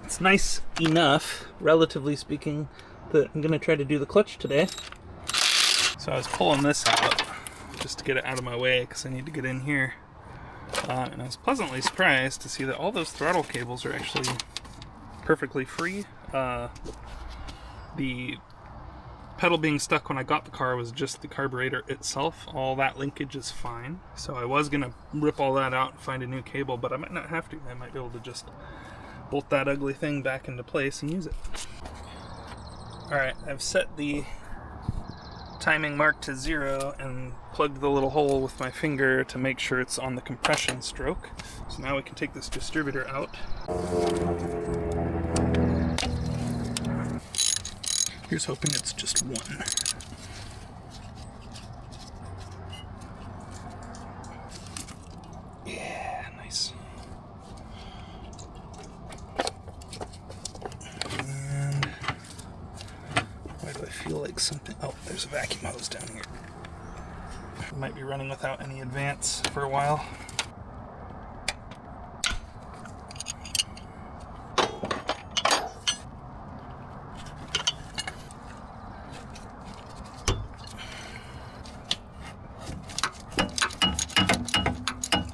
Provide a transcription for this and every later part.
It's nice enough, relatively speaking, that I'm gonna try to do the clutch today. So I was pulling this out just to get it out of my way because I need to get in here. And I was pleasantly surprised to see that all those throttle cables are actually perfectly free. The pedal being stuck when I got the car was just the carburetor itself. All that linkage is fine. So I was gonna rip all that out and find a new cable, but I might not have to. I might be able to just bolt that ugly thing back into place and use it. Alright, I've set the timing mark to 0 and plugged the little hole with my finger to make sure it's on the compression stroke. So now we can take this distributor out. Here's hoping it's just one. Yeah, nice. And why do I feel like something? Oh, there's a vacuum hose down here. I might be running without any advance for a while.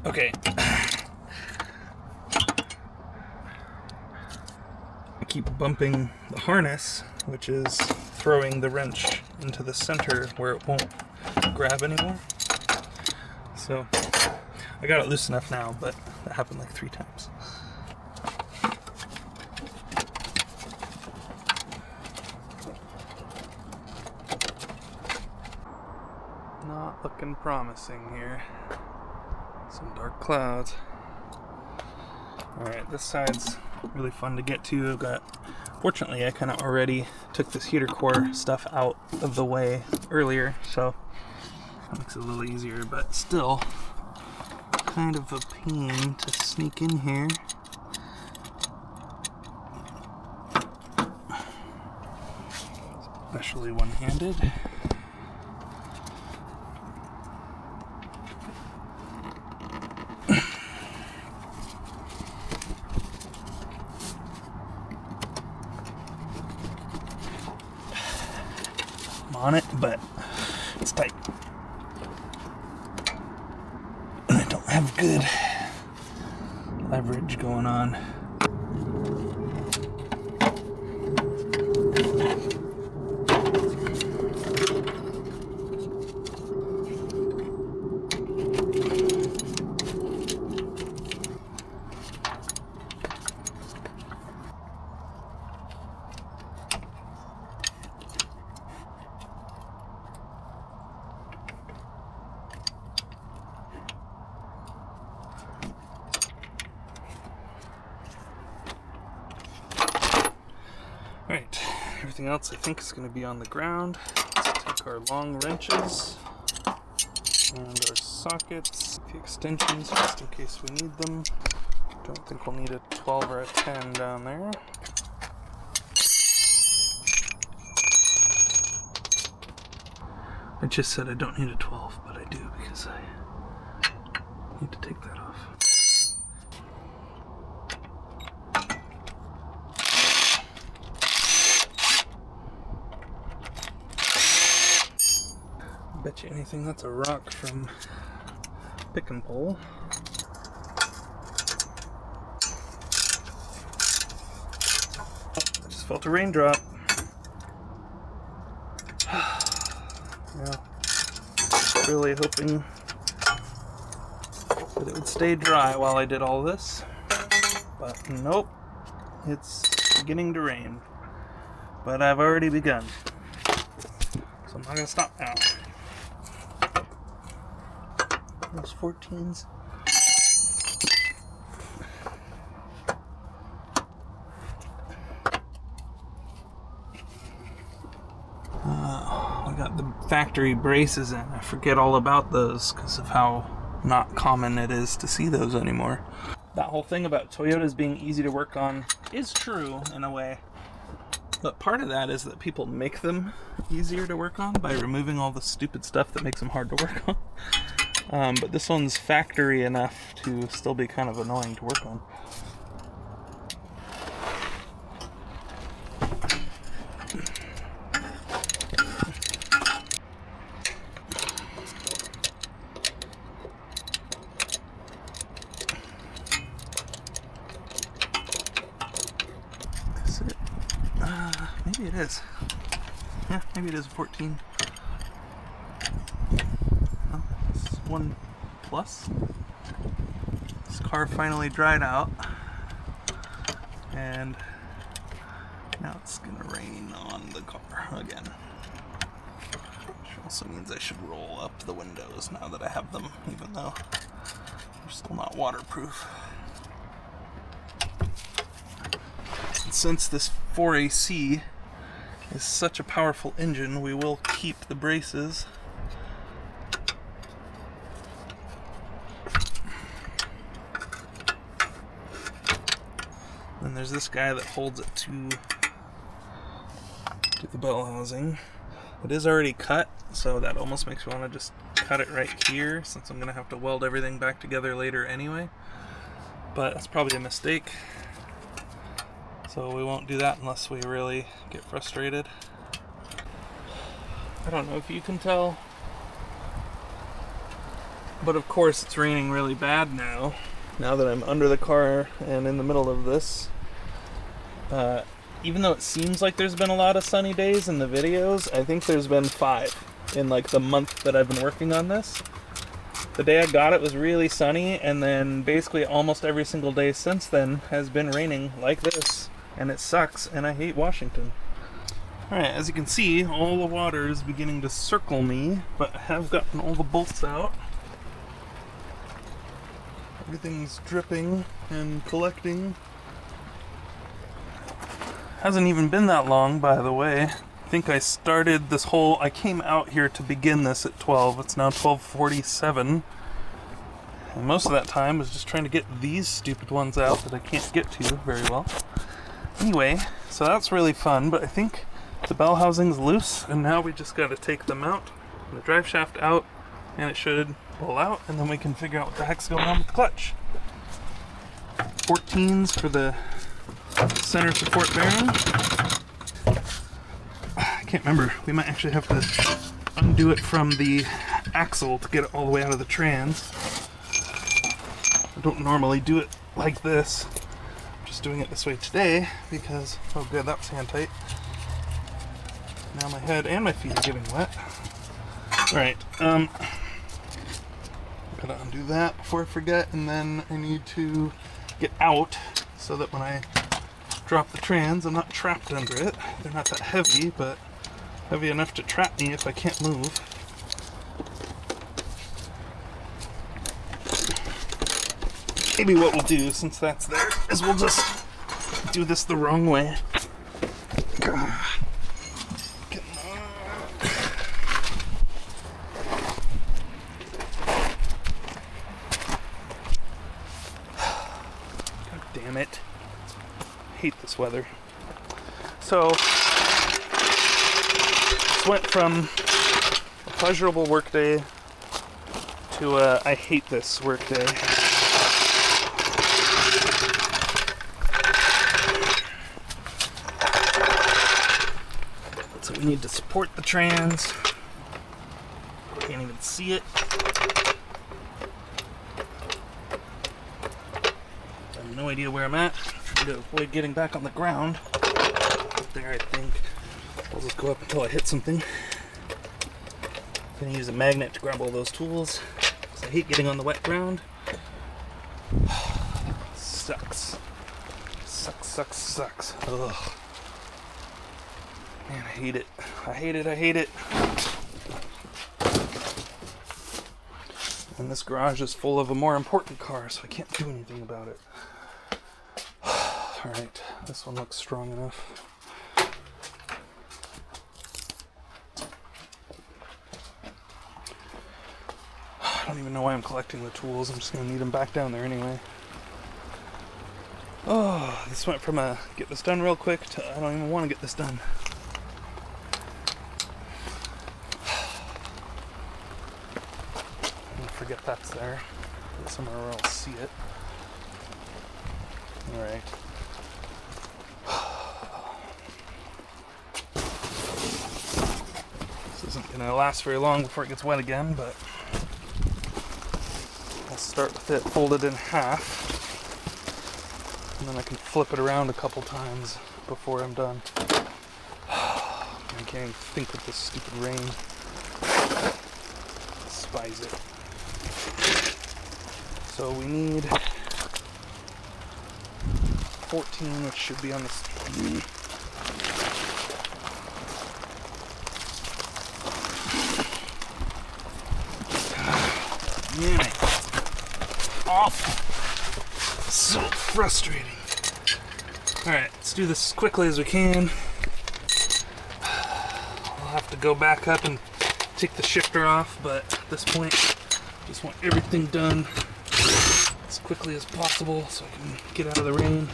Okay. I keep bumping the harness, which is throwing the wrench into the center where it won't grab anymore. So I got it loose enough now, but that happened like 3 times. Not looking promising here. Some dark clouds. Alright, this side's really fun to get to. Fortunately, I kind of already took this heater core stuff out of the way earlier, so that makes it a little easier, but still kind of a pain to sneak in here. Especially one-handed. On it, but it's tight. And I don't have good leverage going on. Alright, everything else I think is going to be on the ground. Let's take our long wrenches and our sockets, the extensions just in case we need them. Don't think we'll need a 12 or a 10 down there. I just said I don't need a 12, but I do because I need to take that off. Bet you anything that's a rock from Pick and Pull. I just felt a raindrop. Yeah, really hoping that it would stay dry while I did all this, but nope, it's beginning to rain. But I've already begun, so I'm not gonna stop now. Those 14s. We got the factory braces in. I forget all about those because of how not common it is to see those anymore. That whole thing about Toyotas being easy to work on is true in a way. But part of that is that people make them easier to work on by removing all the stupid stuff that makes them hard to work on. But this one's factory enough to still be kind of annoying to work on. Maybe it is. Yeah, maybe it is 14. Oh, it's 1 plus. This car finally dried out. And now it's gonna rain on the car again. Which also means I should roll up the windows now that I have them, even though they're still not waterproof. And since this 4AC is such a powerful engine, we will keep the braces. And there's this guy that holds it to the bell housing. It is already cut, so that almost makes me want to just cut it right here, since I'm going to have to weld everything back together later anyway. But that's probably a mistake. So we won't do that unless we really get frustrated. I don't know if you can tell, but of course it's raining really bad now. Now that I'm under the car and in the middle of this. Even though it seems like there's been a lot of sunny days in the videos, I think there's been 5 in like the month that I've been working on this. The day I got it was really sunny, and then basically almost every single day since then has been raining like this. And it sucks, and I hate Washington. Alright, as you can see, all the water is beginning to circle me, but I have gotten all the bolts out. Everything's dripping and collecting. Hasn't even been that long, by the way. I think I started this whole... I came out here to begin this at 12. It's now 12:47. And most of that time was just trying to get these stupid ones out that I can't get to very well. Anyway, so that's really fun, but I think the bell housing's loose, and now we just got to take them out, the drive shaft out, and it should pull out, and then we can figure out what the heck's going on with the clutch. 14s for the center support bearing. I can't remember. We might actually have to undo it from the axle to get it all the way out of the trans. I don't normally do it like this. Doing it this way today because, oh good, that was hand tight. Now my head and my feet are getting wet. Alright, gotta undo that before I forget, and then I need to get out so that when I drop the trans, I'm not trapped under it. They're not that heavy, but heavy enough to trap me if I can't move. Maybe what we'll do, since that's there, is we'll just do this the wrong way. Come on. God damn it. I hate this weather. So, this went from a pleasurable workday to a I hate this workday. We need to support the trans. Can't even see it. I have no idea where I'm at. Trying to avoid getting back on the ground. Up there, I think. I'll just go up until I hit something. I'm gonna use a magnet to grab all those tools, because I hate getting on the wet ground. Sucks. Sucks, sucks, sucks. Ugh. Man, I hate it. I hate it, I hate it. And this garage is full of a more important car, so I can't do anything about it. Alright, this one looks strong enough. I don't even know why I'm collecting the tools. I'm just going to need them back down there anyway. Oh, this went from a get this done real quick to I don't even want to get this done. Forget that's there. Get somewhere where I'll see it. Alright. This isn't going to last very long before it gets wet again, but I'll start with it folded in half. And then I can flip it around a couple times before I'm done. I can't even think with this stupid rain. Spies it. So we need 14, which should be on the screen. Man, it's awful. So frustrating. Alright, let's do this as quickly as we can. I'll have to go back up and take the shifter off, but at this point, I just want everything done as quickly as possible so I can get out of the rain.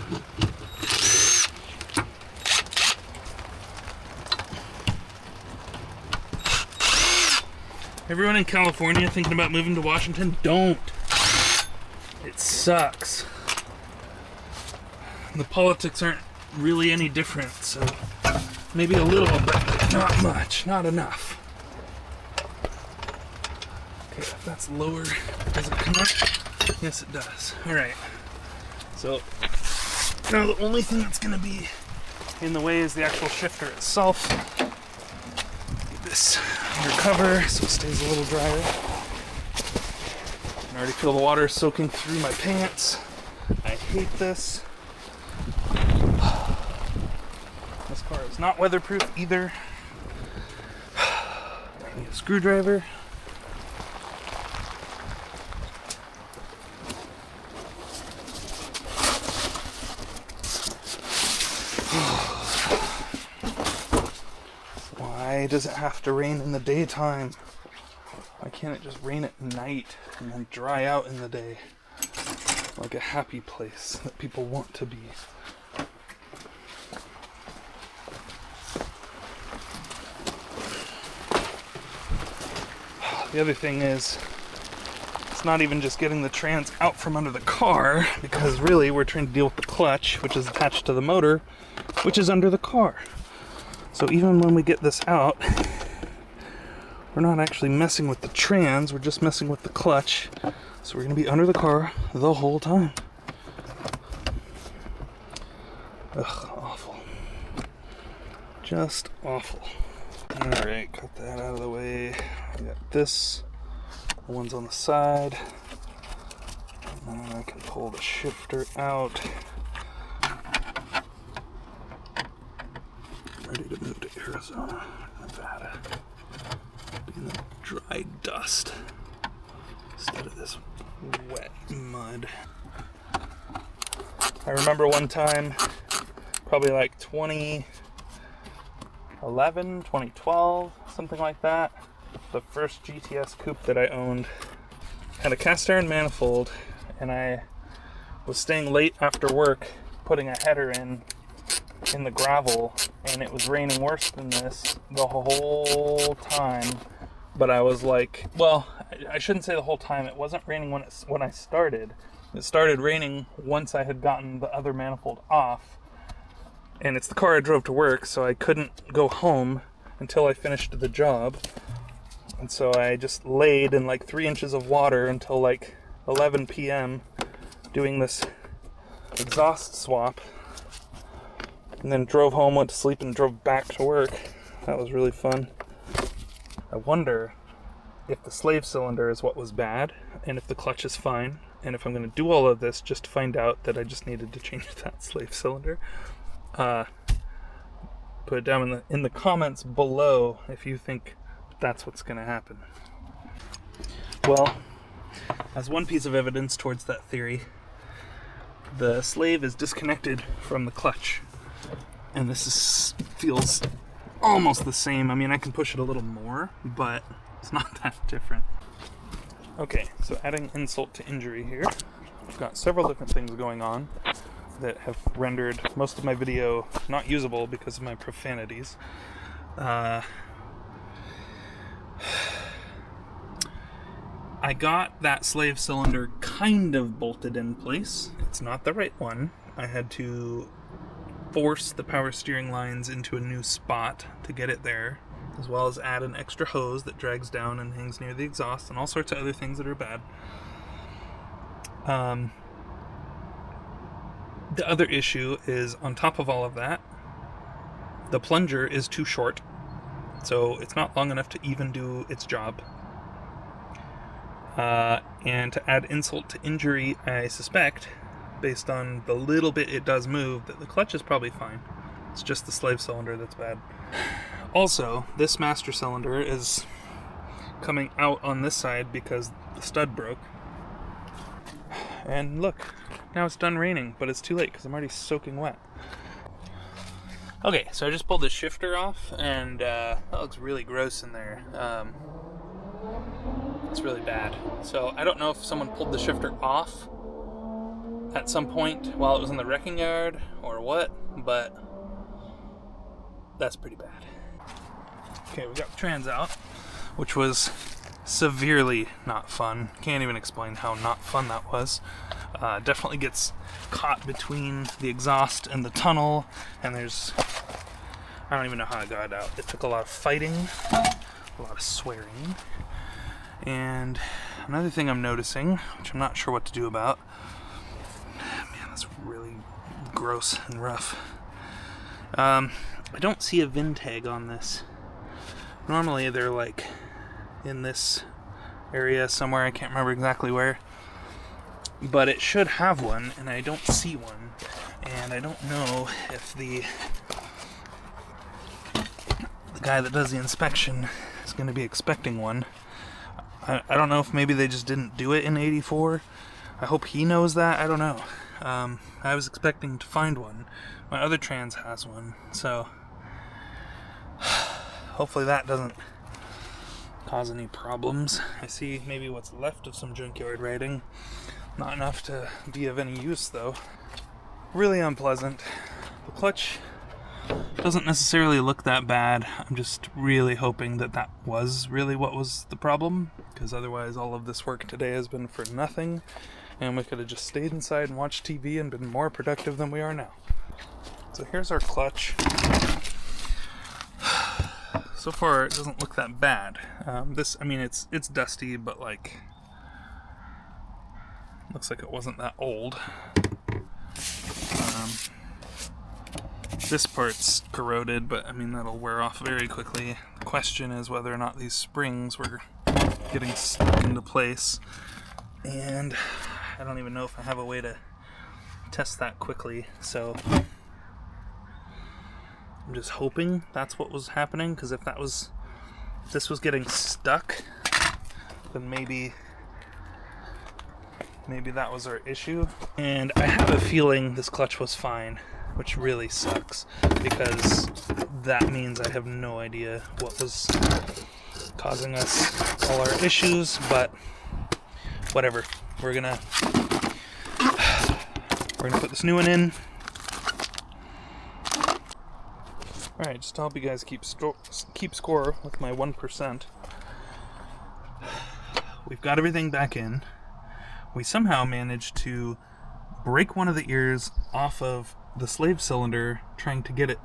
Everyone in California thinking about moving to Washington, don't. It sucks. The politics aren't really any different, so maybe a little, but not much, not enough. Okay, if that's lower, does it come up? Yes, it does. Alright. So, now the only thing that's going to be in the way is the actual shifter itself. Get this under cover so it stays a little drier. I can already feel the water soaking through my pants. I hate this. This car is not weatherproof either. I need a screwdriver. Why does it have to rain in the daytime? Why can't it just rain at night and then dry out in the day? Like a happy place that people want to be. The other thing is, it's not even just getting the trans out from under the car, because really we're trying to deal with the clutch, which is attached to the motor, which is under the car. So even when we get this out, we're not actually messing with the trans, we're just messing with the clutch. So we're going to be under the car the whole time. Ugh, awful. Just awful. Alright, cut that out of the way. I got this. The one's on the side. And then I can pull the shifter out. Ready to move to Arizona, Nevada. Be in the dry dust instead of this wet mud. I remember one time, probably like 2011, 2012, something like that. The first GTS Coupe that I owned had a cast iron manifold, and I was staying late after work putting a header in the gravel, and it was raining worse than this the whole time. But I was like, well, I shouldn't say the whole time. It wasn't raining when I started. It started raining once I had gotten the other manifold off. And it's the car I drove to work, so I couldn't go home until I finished the job. And so I just laid in like 3 inches of water until like 11 p.m. doing this exhaust swap. And then drove home, went to sleep, and drove back to work. That was really fun. I wonder if the slave cylinder is what was bad, and if the clutch is fine, and if I'm going to do all of this just to find out that I just needed to change that slave cylinder. Put it down in the comments below if you think that's what's going to happen. Well, as one piece of evidence towards that theory, the slave is disconnected from the clutch. And this feels almost the same. I mean, I can push it a little more, but it's not that different. Okay, so adding insult to injury here. I've got several different things going on that have rendered most of my video not usable because of my profanities. I got that slave cylinder kind of bolted in place. It's not the right one. I had to force the power steering lines into a new spot to get it there, as well as add an extra hose that drags down and hangs near the exhaust, and all sorts of other things that are bad. The other issue is, on top of all of that, the plunger is too short, So it's not long enough to even do its job. And to add insult to injury, I suspect, based on the little bit it does move, that the clutch is probably fine. It's just the slave cylinder that's bad. Also, this master cylinder is coming out on this side because the stud broke. And look, now it's done raining, but it's too late because I'm already soaking wet. Okay, so I just pulled the shifter off, and that looks really gross in there. It's really bad. So I don't know if someone pulled the shifter off at some point while it was in the wrecking yard or what, but that's pretty bad. Okay, we got the trans out, which was severely not fun. Can't even explain how not fun that was. Definitely gets caught between the exhaust and the tunnel, and there's, I don't even know how I got it out. It took a lot of fighting, a lot of swearing. And another thing I'm noticing, which I'm not sure what to do about, man, that's really gross and rough. I don't see a VIN tag on this. Normally they're like in this area somewhere, I can't remember exactly where, but it should have one, and I don't see one, and I don't know if the guy that does the inspection is going to be expecting one. I don't know if maybe they just didn't do it in 84. I hope he knows that. I don't know. I was expecting to find one. My other trans has one, so hopefully that doesn't cause any problems. I see maybe what's left of some junkyard writing. Not enough to be of any use, though. Really unpleasant. The clutch doesn't necessarily look that bad. I'm just really hoping that that was really what was the problem, because otherwise all of this work today has been for nothing, and we could have just stayed inside and watched TV and been more productive than we are now. So here's our clutch. So far it doesn't look that bad. I mean it's dusty, but like looks like it wasn't that old. This part's corroded, but I mean that'll wear off very quickly. The question is whether or not these springs were getting stuck into place, and I don't even know if I have a way to test that quickly, so I'm just hoping that's what was happening, because if this was getting stuck, then maybe that was our issue. And I have a feeling this clutch was fine, which really sucks, because that means I have no idea what was causing us all our issues, but whatever. We're gonna put this new one in. Alright, just to help you guys keep score with my 1%. We've got everything back in. We somehow managed to break one of the ears off of the slave cylinder, trying to get it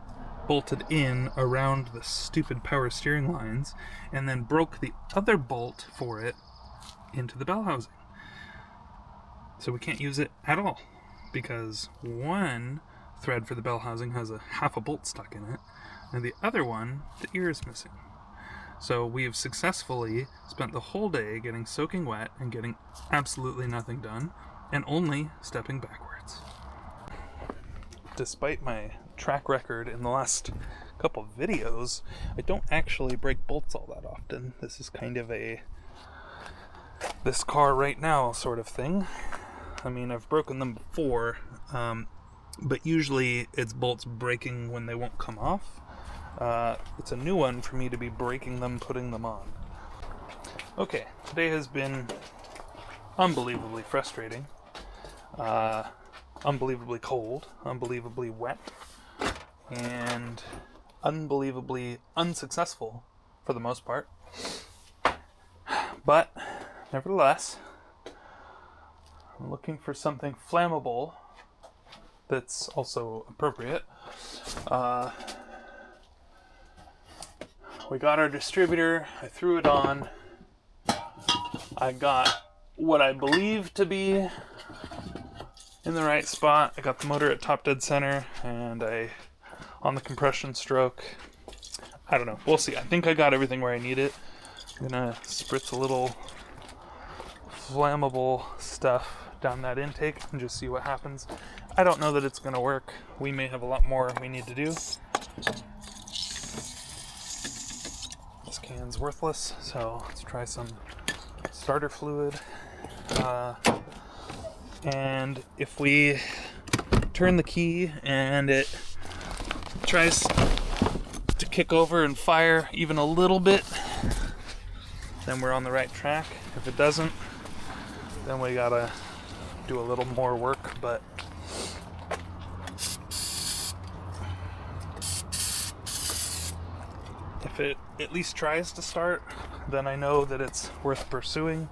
bolted in around the stupid power steering lines, and then broke the other bolt for it into the bell housing. So we can't use it at all, because one thread for the bell housing has half a bolt stuck in it, and the other one, the ear is missing. So we have successfully spent the whole day getting soaking wet and getting absolutely nothing done, and only stepping backwards. Despite my track record in the last couple of videos, I don't actually break bolts all that often. This is kind of a this car right now sort of thing. I mean, I've broken them before, but usually it's bolts breaking when they won't come off. It's a new one for me to be breaking them, putting them on. Okay, today has been unbelievably frustrating, unbelievably cold, unbelievably wet, and unbelievably unsuccessful for the most part. But nevertheless, I'm looking for something flammable that's also appropriate. We got our distributor, I threw it on, I got what I believe to be in the right spot. I got the motor at top dead center, and on the compression stroke, I don't know. We'll see. I think I got everything where I need it. I'm gonna spritz a little flammable stuff down that intake and just see what happens. I don't know that it's gonna work. We may have a lot more we need to do. This can's worthless, so let's try some starter fluid. And if we turn the key and it tries to kick over and fire even a little bit, then we're on the right track. If it doesn't, then we gotta do a little more work, but if it at least tries to start, then I know that it's worth pursuing.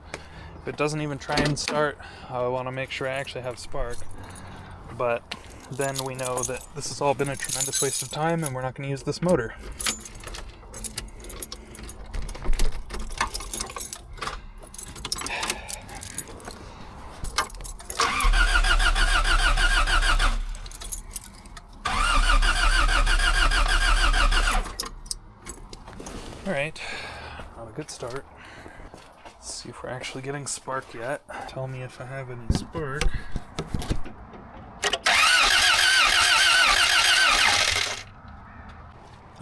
If it doesn't even try and start, I want to make sure I actually have spark. But then we know that this has all been a tremendous waste of time and we're not going to use this motor. Alright, not a good start. Let's see if we're actually getting spark yet. Tell me if I have any spark.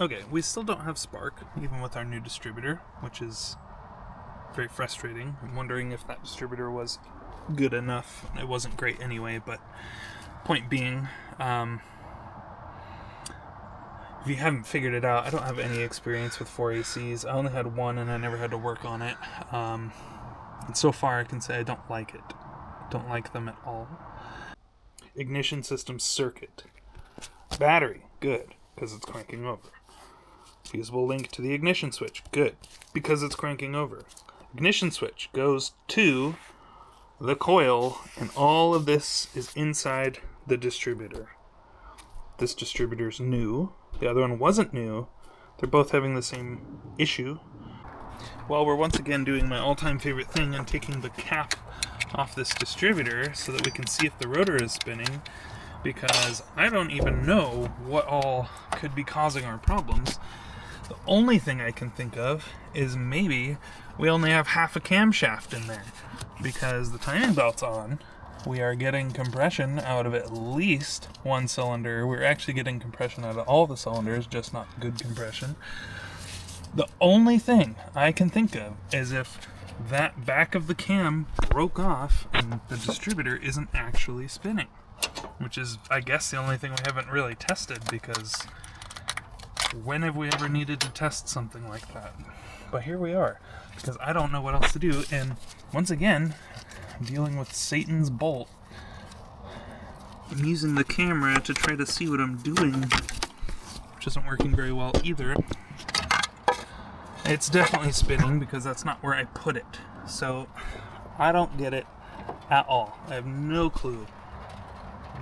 Okay, we still don't have spark, even with our new distributor, which is very frustrating. I'm wondering if that distributor was good enough. It wasn't great anyway, but point being, if you haven't figured it out, I don't have any experience with 4ACs. I only had one and I never had to work on it. And so far I can say I don't like it. I don't like them at all. Ignition system circuit. Battery, good, because it's cranking over. Fusible link to the ignition switch, good, because it's cranking over. Ignition switch goes to the coil, and all of this is inside the distributor. This distributor's new. The other one wasn't new. They're both having the same issue. Well, we're once again doing my all-time favorite thing and taking the cap off this distributor so that we can see if the rotor is spinning, because I don't even know what all could be causing our problems. The only thing I can think of is maybe we only have half a camshaft in there, because the timing belt's on. We are getting compression out of at least one cylinder. We're actually getting compression out of all the cylinders, just not good compression. The only thing I can think of is if that back of the cam broke off and the distributor isn't actually spinning, which is, I guess, the only thing we haven't really tested, because when have we ever needed to test something like that? But here we are, because I don't know what else to do, and once again, I'm dealing with Satan's bolt. I'm using the camera to try to see what I'm doing, which isn't working very well either. It's definitely spinning because that's not where I put it. So I don't get it at all. I have no clue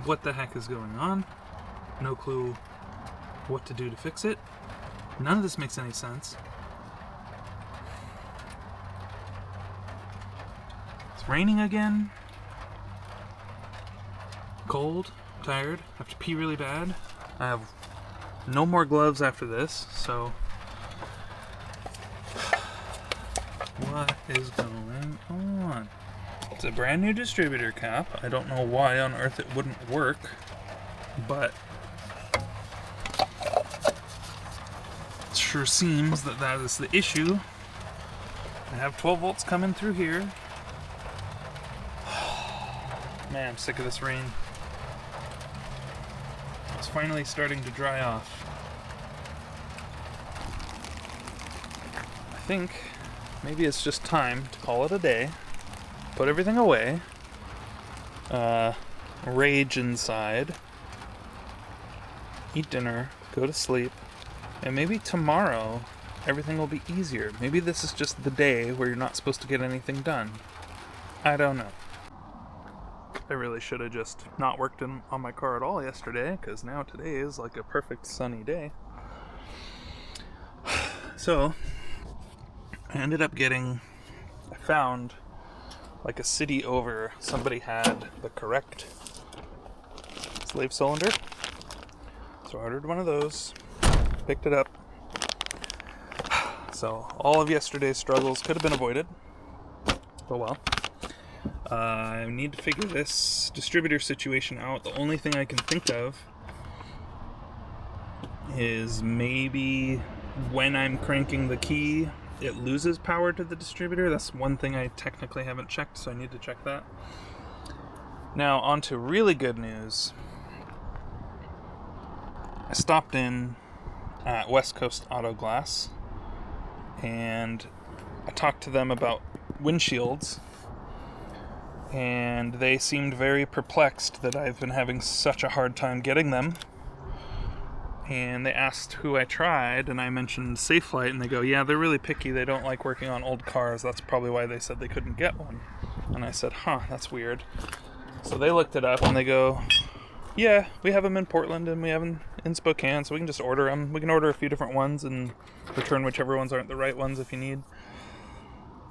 what the heck is going on. No clue what to do to fix it. None of this makes any sense. It's raining again. Cold, tired, have to pee really bad. I have no more gloves after this, so what is going on? It's a brand new distributor cap. I don't know why on earth it wouldn't work, but it sure seems that that is the issue. I have 12 volts coming through here. Man, I'm sick of this rain. It's finally starting to dry off. I think maybe it's just time to call it a day, put everything away, rage inside, eat dinner, go to sleep, and maybe tomorrow everything will be easier. Maybe this is just the day where you're not supposed to get anything done. I don't know. I really should have just not worked on my car at all yesterday, because now today is like a perfect sunny day. So I ended up I found like a city over, somebody had the correct slave cylinder. So I ordered one of those, picked it up, So all of yesterday's struggles could have been avoided. Oh well. I need to figure this distributor situation out. The only thing I can think of is maybe when I'm cranking the key, it loses power to the distributor. That's one thing I technically haven't checked, so I need to check that. Now, on to really good news. I stopped in at West Coast Auto Glass, and I talked to them about windshields, and they seemed very perplexed that I've been having such a hard time getting them. And they asked who I tried, and I mentioned Safelite, and they go, yeah, they're really picky. They don't like working on old cars. That's probably why they said they couldn't get one. And I said, huh, that's weird. So they looked it up, and they go, yeah, we have them in Portland, and we have them in Spokane, so we can just order them. We can order a few different ones and return whichever ones aren't the right ones if you need.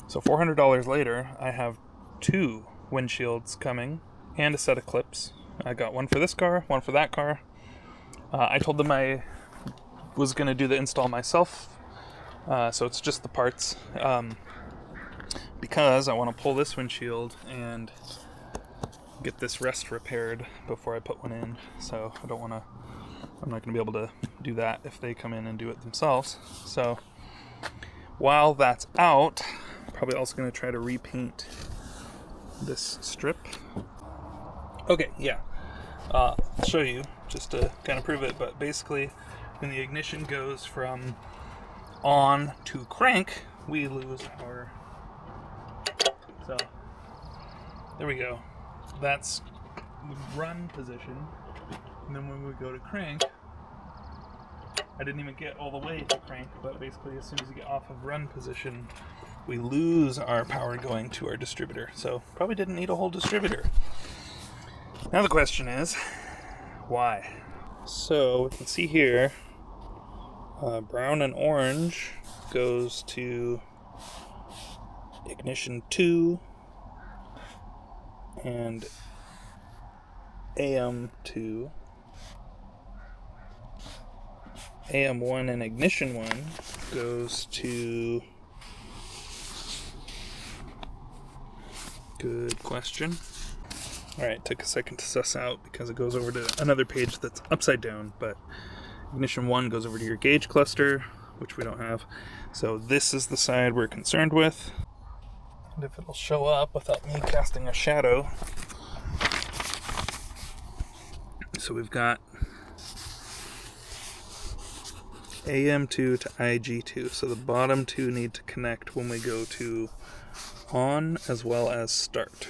So $400 later, I have 2 windshields coming and a set of clips. I got one for this car, one for that car. I told them I was going to do the install myself, so it's just the parts, because I want to pull this windshield and get this rest repaired before I put one in. So I'm not going to be able to do that if they come in and do it themselves. So while that's out, I'm probably also going to try to repaint this strip. Okay, yeah. I'll show you just to kind of prove it, but basically when the ignition goes from on to crank, we lose our... So there we go. That's run position, and then when we go to crank, I didn't even get all the way to crank, but basically as soon as you get off of run position, we lose our power going to our distributor. So probably didn't need a whole distributor. Now the question is, why? So we can see here, brown and orange goes to ignition 2 and AM2. AM1 and ignition 1 goes to... Good question. Alright, took a second to suss out because it goes over to another page that's upside down, but ignition 1 goes over to your gauge cluster, which we don't have. So this is the side we're concerned with. And if it'll show up without me casting a shadow. So we've got AM2 to IG2. So the bottom 2 need to connect when we go to on as well as start.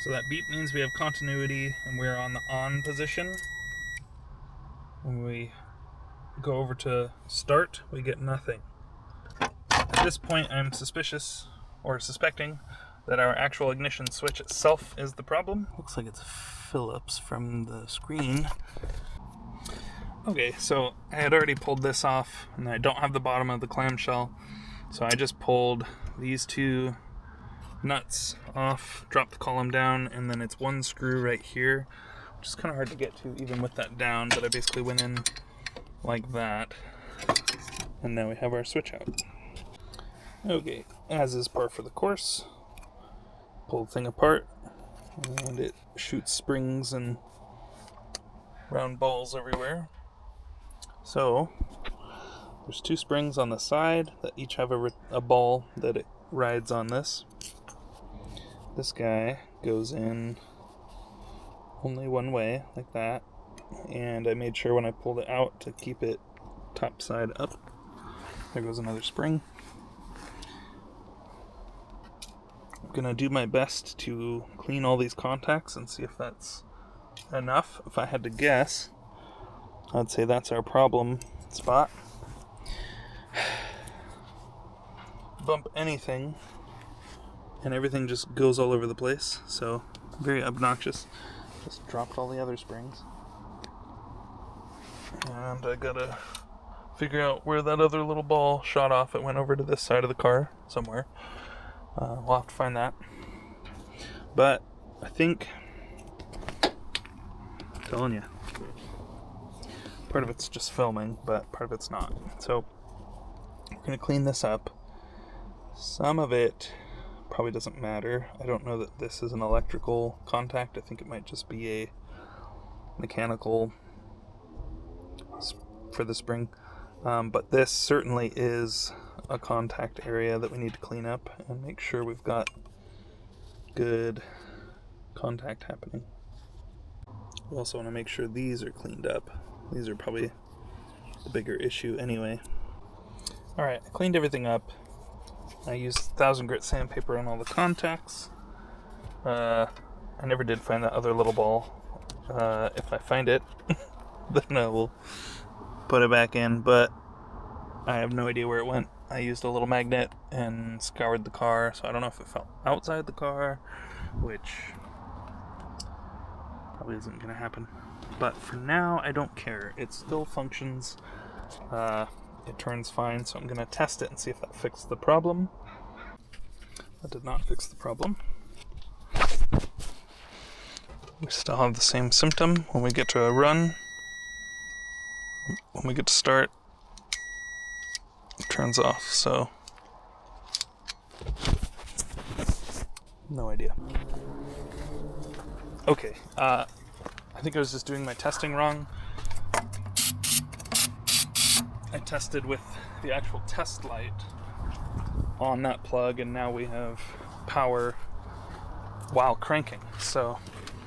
So that beep means we have continuity and we're on the on position. When we go over to start, we get nothing. At this point, I'm suspicious or suspecting that our actual ignition switch itself is the problem. Looks like it's Phillips from the screen. Okay, so I had already pulled this off and I don't have the bottom of the clamshell. So I just pulled these 2 nuts off, dropped the column down, and then it's 1 screw right here, which is kind of hard to get to even with that down, but I basically went in like that, and now we have our switch out. Okay, as is par for the course, pull the thing apart, and it shoots springs and round balls everywhere. So there's 2 springs on the side that each have a ball that it rides on this. This guy goes in only one way, like that, and I made sure when I pulled it out to keep it top side up. There goes another spring. I'm gonna do my best to clean all these contacts and see if that's enough. If I had to guess, I'd say that's our problem spot. Bump anything and everything just goes all over the place, so very obnoxious. Just dropped all the other springs. And I gotta figure out where that other little ball shot off. It went over to this side of the car somewhere. We'll have to find that. But I think, I'm telling you, part of it's just filming, but part of it's not. So We're going to clean this up. Some of it probably doesn't matter. I don't know that this is an electrical contact. I think it might just be a mechanical for the spring. But this certainly is a contact area that we need to clean up and make sure we've got good contact happening. We also want to make sure these are cleaned up. These are probably the bigger issue anyway. Alright, I cleaned everything up. I used 1000 grit sandpaper on all the contacts. I never did find that other little ball. If I find it, then I will put it back in, but I have no idea where it went. I used a little magnet and scoured the car, so I don't know if it fell outside the car, which probably isn't going to happen. But for now, I don't care. It still functions. It turns fine, so I'm going to test it and see if that fixed the problem. That did not fix the problem. We still have the same symptom when we get to a run. When we get to start, it turns off, so no idea. Okay, I think I was just doing my testing wrong. I tested with the actual test light on that plug, and now we have power while cranking. So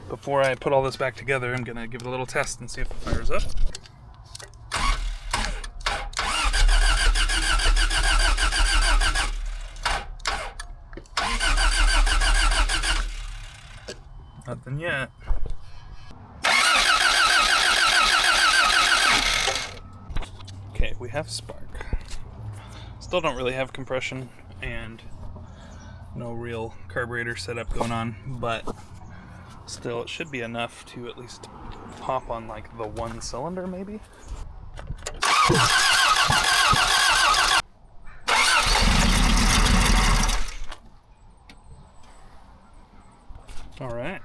before I put all this back together, I'm gonna give it a little test and see if it fires up. Nothing yet. Okay, we have spark. Still don't really have compression and no real carburetor setup going on, but still it should be enough to at least pop on like the one cylinder maybe. All right.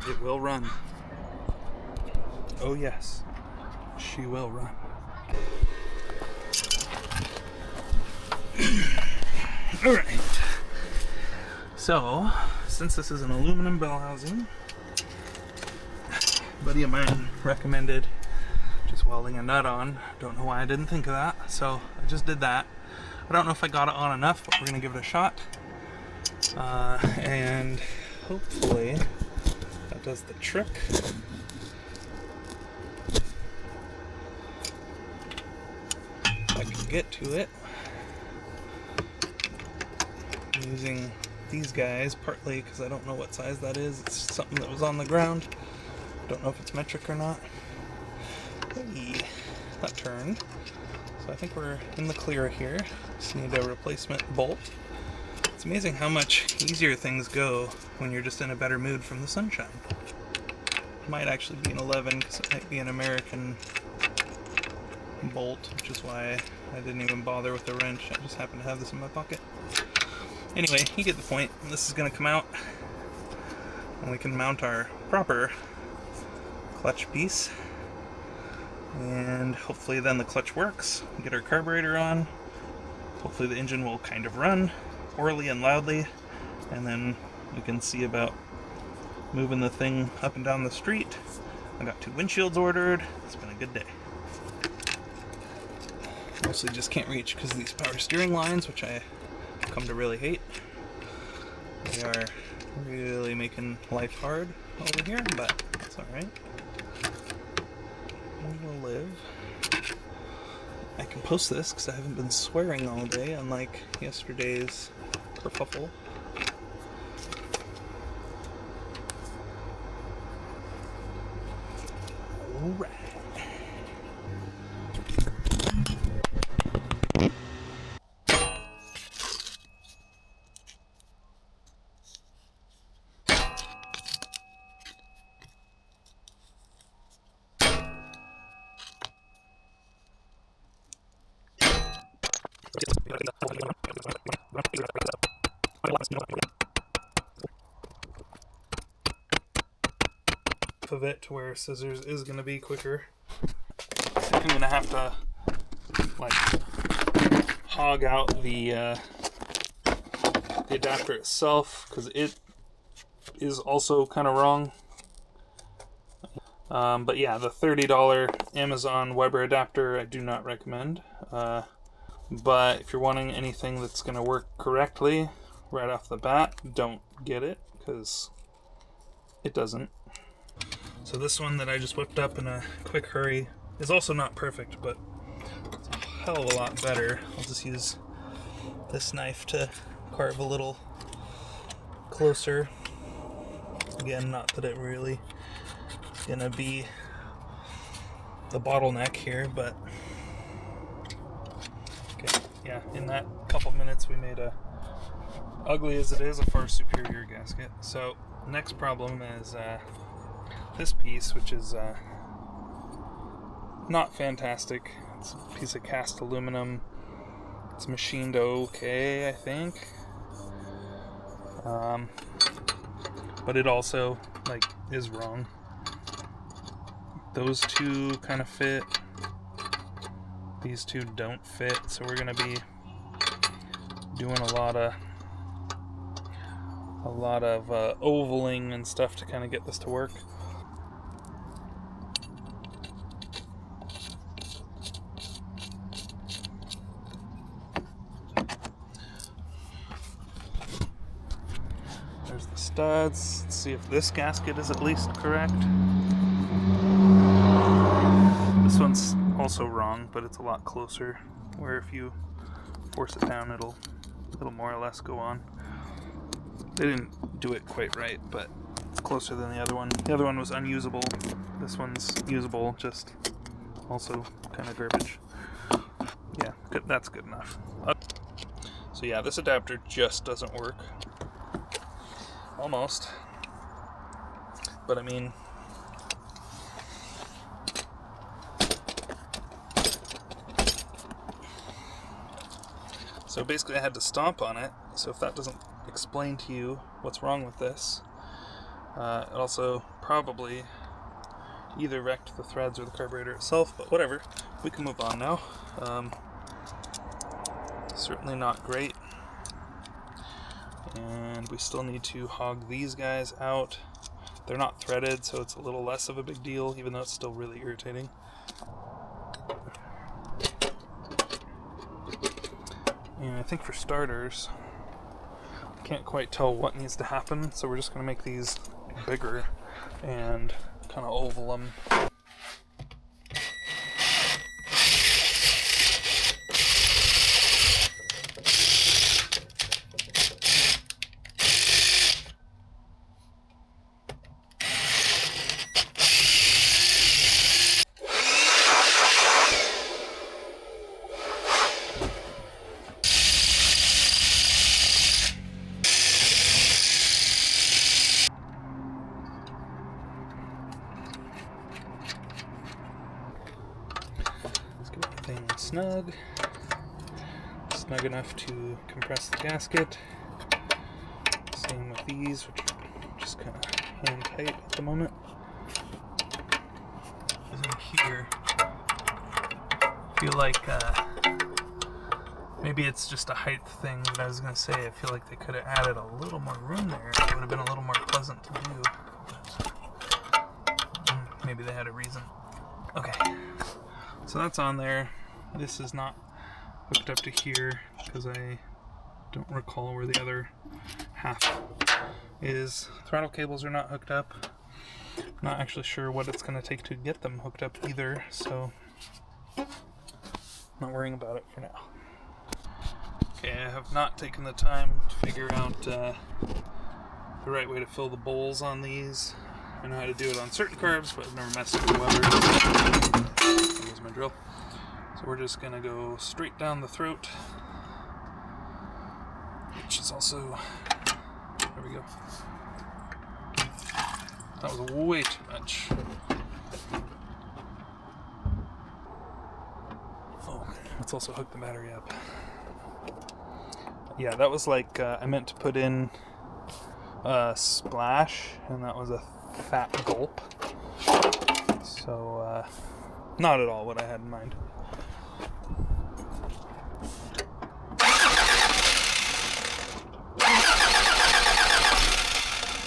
It will run. Oh yes, she will run. All right. So, since this is an aluminum bell housing, a buddy of mine recommended just welding a nut on. Don't know why I didn't think of that, so I just did that. I don't know if I got it on enough, but we're gonna give it a shot. And hopefully that does the trick. If I can get to it. I'm using these guys partly because I don't know what size that is. It's something that was on the ground. Don't know if it's metric or not. Hey, that turned. So I think we're in the clear here. Just need a replacement bolt. It's amazing how much easier things go when you're just in a better mood from the sunshine. It might actually be an 11 because it might be an American bolt, which is why I didn't even bother with the wrench. I just happen to have this in my pocket. Anyway, you get the point. This is going to come out and we can mount our proper clutch piece. And hopefully then the clutch works. Get our carburetor on. Hopefully the engine will kind of run orally and loudly. And then we can see about moving the thing up and down the street. I got 2 windshields ordered. It's been a good day. Mostly just can't reach because of these power steering lines, which I come to really hate. They are really making life hard over here, but that's alright. We will live. I can post this because I haven't been swearing all day, unlike yesterday's kerfuffle. Alright. of it to where scissors is going to be quicker. I think I'm going to have to like hog out the adapter itself because it is also kind of wrong. But yeah, the $30 Amazon Weber adapter I do not recommend. But if you're wanting anything that's going to work correctly right off the bat, don't get it because it doesn't. So this one that I just whipped up in a quick hurry is also not perfect, but it's a hell of a lot better. I'll just use this knife to carve a little closer. Again, not that it really is gonna be the bottleneck here, but okay, yeah, in that couple minutes we made a, ugly as it is, a far superior gasket. So next problem is this piece, which is not fantastic. It's a piece of cast aluminum. It's machined okay, I think. But it also like is wrong. Those two kind of fit. These two don't fit, so we're gonna be doing a lot of ovaling and stuff to kind of get this to work. There's the studs. Let's see if this gasket is at least correct. This one's also wrong, but it's a lot closer, where if you force it down, it'll more or less go on. They didn't do it quite right, but it's closer than the other one. The other one was unusable. This one's usable, just also kind of garbage. Yeah, good, that's good enough. So yeah, this adapter just doesn't work. Almost. But I mean, so basically I had to stomp on it. So if that doesn't explain to you what's wrong with this, it also probably either wrecked the threads or the carburetor itself, but whatever, we can move on now. Certainly not great. And we still need to hog these guys out. They're not threaded, so it's a little less of a big deal, even though it's still really irritating. And I think for starters, I can't quite tell what needs to happen, so we're just going to make these bigger and kind of oval them. Snug enough to compress the gasket. Same with these, which are just kind of hand tight at the moment. In here, I feel like maybe it's just a height thing, but I was going to say I feel like they could have added a little more room there. It would have been a little more pleasant to do. But maybe they had a reason. Okay, so that's on there. This is not hooked up to here because I don't recall where the other half is. Throttle cables are not hooked up. Not actually sure what it's going to take to get them hooked up either, so not worrying about it for now. Okay, I have not taken the time to figure out the right way to fill the bowls on these. I know how to do it on certain carbs, but I've never messed with the Weber. Here's my drill. So we're just going to go straight down the throat, which is also, there we go. That was way too much. Oh, let's also hook the battery up. Yeah, that was like, I meant to put in a splash, and that was a fat gulp. So, not at all what I had in mind.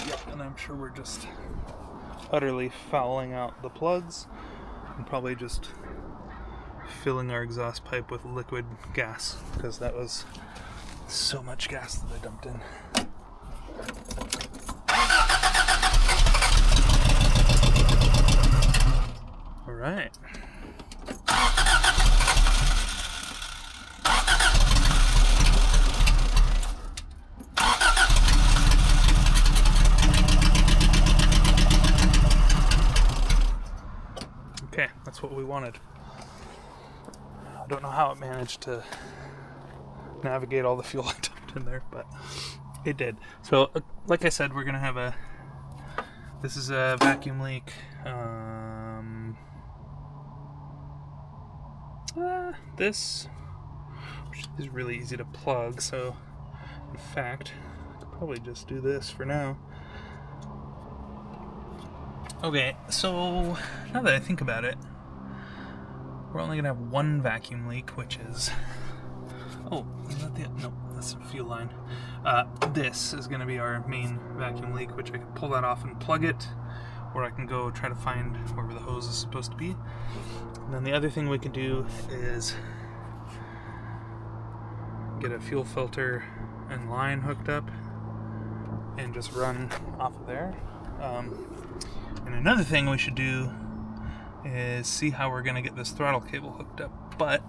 Yeah, and I'm sure we're just utterly fouling out the plugs and probably just filling our exhaust pipe with liquid gas, because that was so much gas that I dumped in. All right. Okay, that's what we wanted. I don't know how it managed to navigate all the fuel I dumped in there, but it did. So, like I said, we're gonna have this is a vacuum leak. This is really easy to plug, so in fact, I could probably just do this for now. Okay, so now that I think about it, we're only gonna have one vacuum leak, which is, oh, is that no, that's a fuel line. This is gonna be our main vacuum leak, which I can pull that off and plug it, or I can go try to find wherever the hose is supposed to be. And then the other thing we can do is get a fuel filter and line hooked up and just run off of there. And another thing we should do is see how we're going to get this throttle cable hooked up, but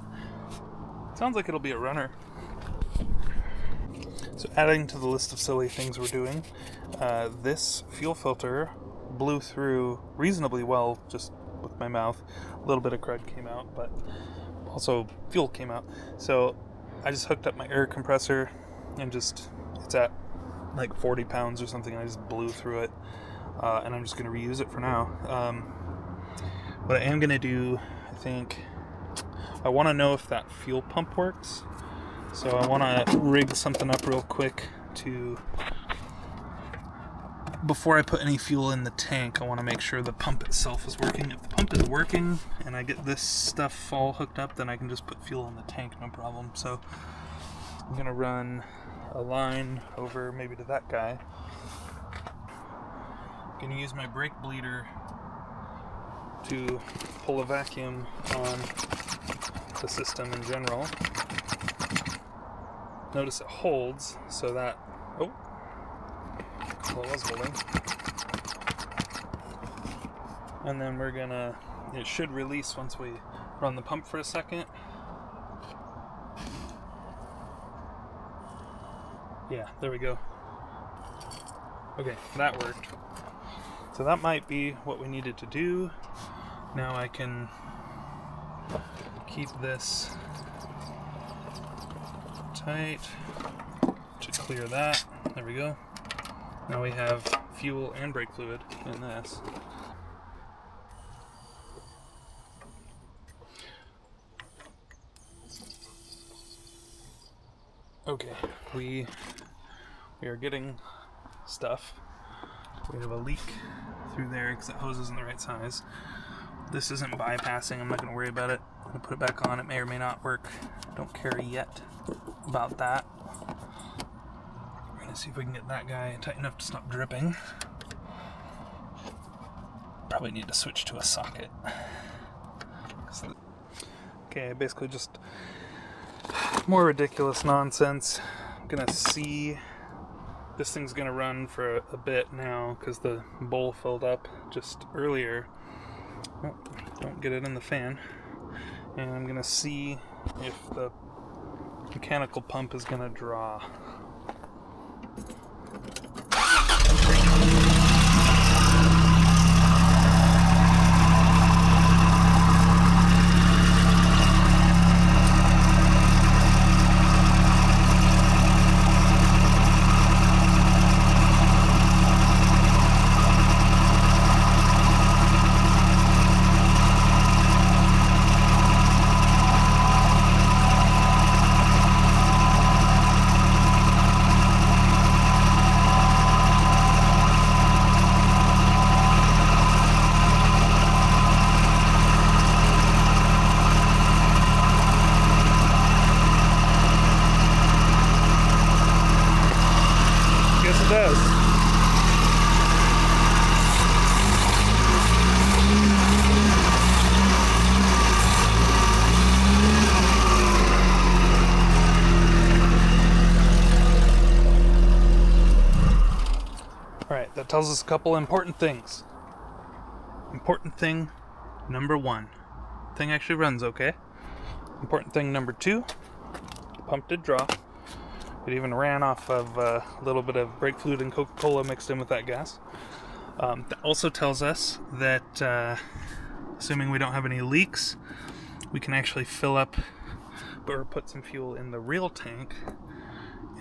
it sounds like it'll be a runner. So adding to the list of silly things we're doing, this fuel filter blew through reasonably well just with my mouth. A little bit of crud came out, but also fuel came out. So I just hooked up my air compressor and it's at like 40 pounds or something. I just blew through it, and I'm just going to reuse it for now. What I am going to do, I think, I want to know if that fuel pump works. So I want to rig something up real quick before I put any fuel in the tank. I want to make sure the pump itself is working. If the pump is working and I get this stuff all hooked up, then I can just put fuel in the tank, no problem. So I'm going to run a line over maybe to that guy. I'm going to use my brake bleeder to pull a vacuum on the system in general. Notice it holds, so that, oh, well, it was holding. And then it should release once we run the pump for a second. Yeah, there we go. Okay, that worked. So that might be what we needed to do. Now I can keep this tight to clear that. There we go. Now we have fuel and brake fluid in this. Okay, we are getting stuff. We have a leak through there because that hose isn't the right size. This isn't bypassing. I'm not going to worry about it. I'm going to put it back on. It may or may not work. Don't care yet about that. We're going to see if we can get that guy tight enough to stop dripping. Probably need to switch to a socket. Okay, basically just more ridiculous nonsense. I'm going to see. This thing's going to run for a bit now because the bowl filled up just earlier. Oh, don't get it in the fan. And I'm going to see if the mechanical pump is going to draw. That tells us a couple important things. Important thing number 1, thing actually runs okay. Important thing number 2, the pump did draw. It even ran off of a little bit of brake fluid and Coca-Cola mixed in with that gas. That also tells us that assuming we don't have any leaks, we can actually fill up or put some fuel in the real tank,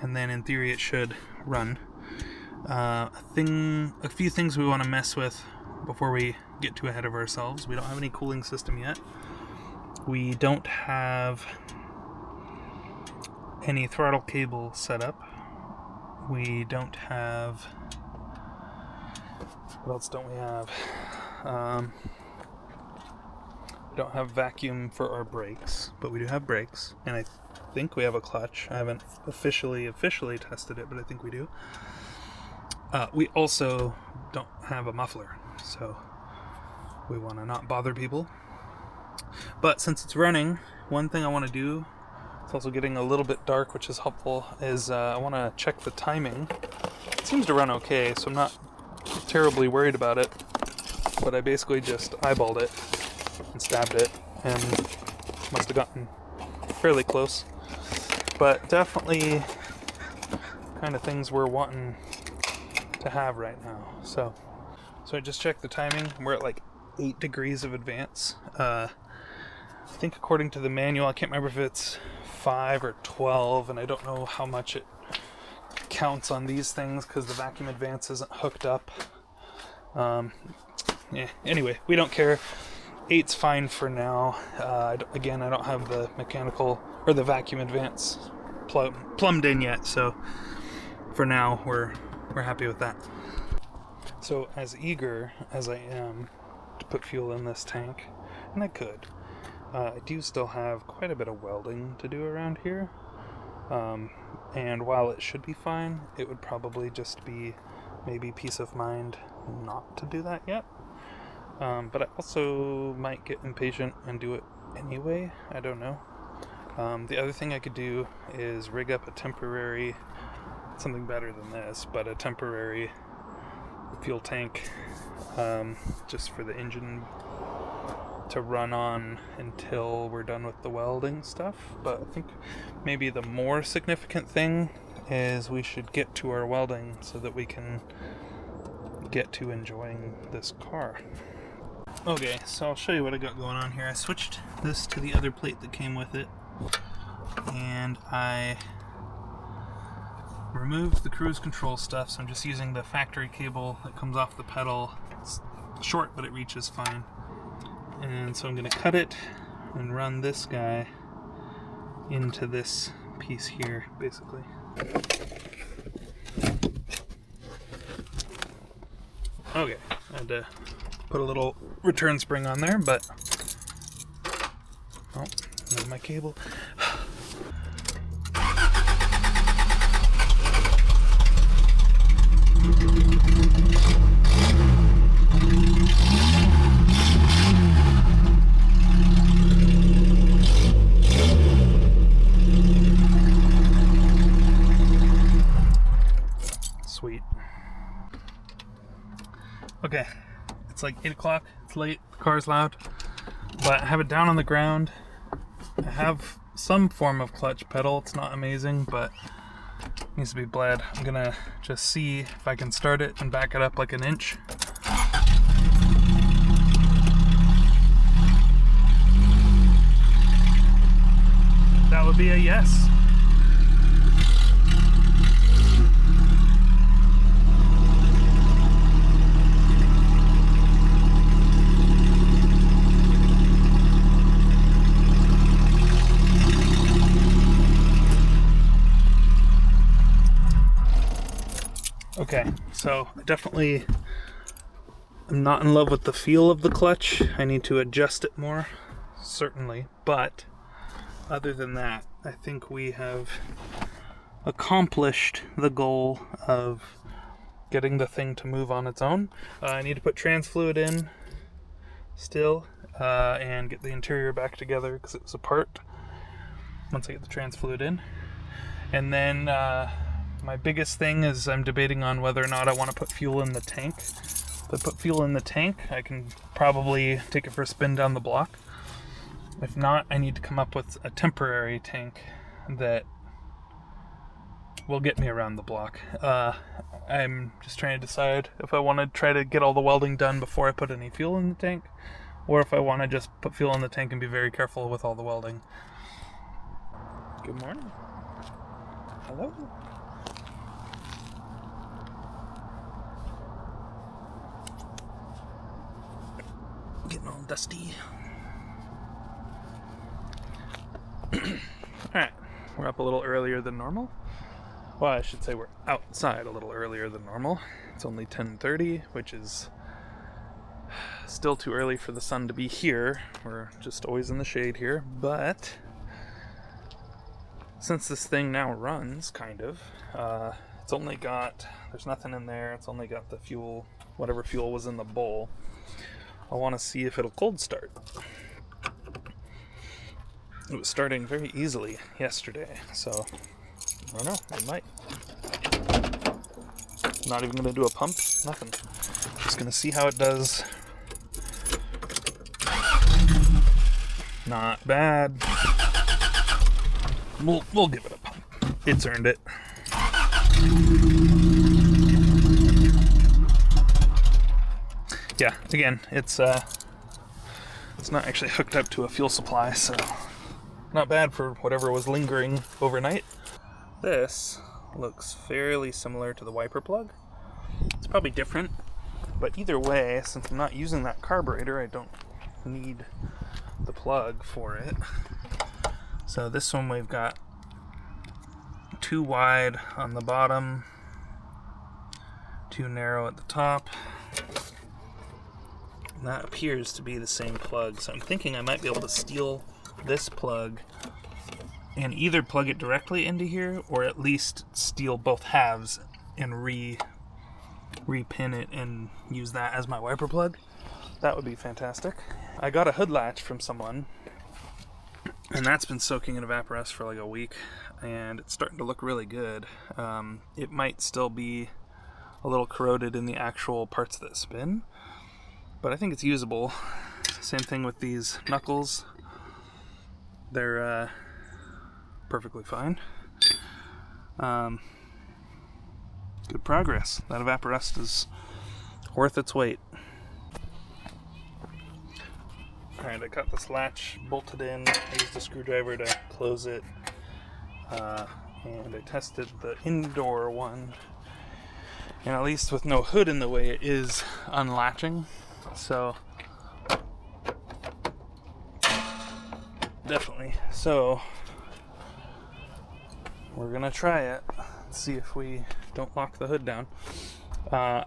and then in theory it should run. A few things we want to mess with before we get too ahead of ourselves. We don't have any cooling system yet. We don't have any throttle cable set up. We don't have... What else don't we have? We don't have vacuum for our brakes, but we do have brakes, and I think we have a clutch. I haven't officially tested it, but I think we do. We also don't have a muffler, so we want to not bother people. But since it's running, one thing I want to do, it's also getting a little bit dark, which is helpful, is I want to check the timing. It seems to run okay, so I'm not terribly worried about it, but I basically just eyeballed it and stabbed it, and must have gotten fairly close. But definitely kind of things we're wanting to have right now. So I just checked the timing. We're at like 8 degrees of advance. I think according to the manual, I can't remember if it's 5 or 12, and I don't know how much it counts on these things because the vacuum advance isn't hooked up. Anyway, we don't care. 8's fine for now. Again, I don't have the mechanical or the vacuum advance plumbed in yet, so for now we're happy with that. So as eager as I am to put fuel in this tank, and I could, I do still have quite a bit of welding to do around here. And while it should be fine, it would probably just be maybe peace of mind not to do that yet. But I also might get impatient and do it anyway. I don't know. The other thing I could do is rig up a temporary, something better than this, but a temporary fuel tank just for the engine to run on until we're done with the welding stuff. But I think maybe the more significant thing is we should get to our welding so that we can get to enjoying this car. Okay, so I'll show you what I got going on here. I switched this to the other plate that came with it, and I removed the cruise control stuff, so I'm just using the factory cable that comes off the pedal. It's short, but it reaches fine. And so I'm going to cut it and run this guy into this piece here, basically. Okay, I had to put a little return spring on there, but oh, there's my cable. Sweet. Okay, it's like 8 o'clock, it's late, the car's loud, but I have it down on the ground. I have some form of clutch pedal, it's not amazing, but it needs to be bled. I'm gonna just see if I can start it and back it up like an inch. That would be a yes. Okay, so I definitely am not in love with the feel of the clutch. I need to adjust it more, certainly, but other than that, I think we have accomplished the goal of getting the thing to move on its own. I need to put trans fluid in still and get the interior back together because it was apart once I get the trans fluid in. And then my biggest thing is I'm debating on whether or not I want to put fuel in the tank. If I put fuel in the tank, I can probably take it for a spin down the block. If not, I need to come up with a temporary tank that will get me around the block. I'm just trying to decide if I want to try to get all the welding done before I put any fuel in the tank, or if I want to just put fuel in the tank and be very careful with all the welding. Good morning. Hello. Getting all dusty. Alright, we're up a little earlier than normal. Well, I should say we're outside a little earlier than normal. It's only 10:30, which is still too early for the sun to be here. We're just always in the shade here, but since this thing now runs, kind of, it's only got, there's nothing in there, it's only got the fuel, whatever fuel was in the bowl. I want to see if it'll cold start. It was starting very easily yesterday, so I don't know, it might. Not even going to do a pump, nothing. Just going to see how it does. Not bad. We'll give it a pump. It's earned it. Yeah, again, it's not actually hooked up to a fuel supply, so not bad for whatever was lingering overnight. This looks fairly similar to the wiper plug. It's probably different, but either way, since I'm not using that carburetor, I don't need the plug for it. So this one we've got too wide on the bottom, too narrow at the top. And that appears to be the same plug, so I'm thinking I might be able to steal this plug and either plug it directly into here, or at least steal both halves and repin it and use that as my wiper plug. That would be fantastic. I got a hood latch from someone, and that's been soaking in evaporust for like a week, and it's starting to look really good. It might still be a little corroded in the actual parts that spin, but I think it's usable. Same thing with these knuckles. They're perfectly fine. Good progress. That evaporust is worth its weight. Alright, I got this latch bolted in. I used a screwdriver to close it. And I tested the indoor one. And at least with no hood in the way, it is unlatching. So, definitely. So, we're gonna try it. See if we don't lock the hood down. The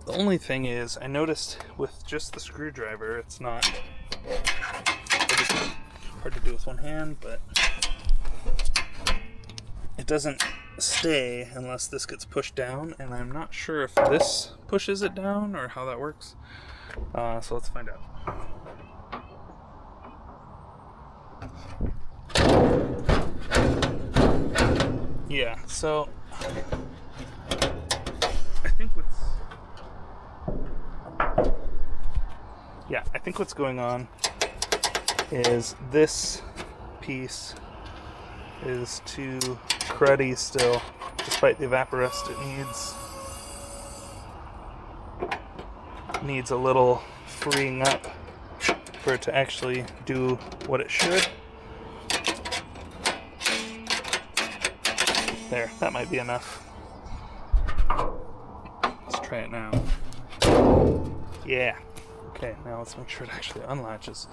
only thing is, I noticed with just the screwdriver, it's not hard to do with one hand, but it doesn't stay unless this gets pushed down, and I'm not sure if this pushes it down or how that works. So let's find out. Yeah, so I think what's going on is this piece is too cruddy still, despite the evaporust. It needs a little freeing up for it to actually do what it should. There, that might be enough. Let's try it now. Yeah. Okay, now let's make sure it actually unlatches.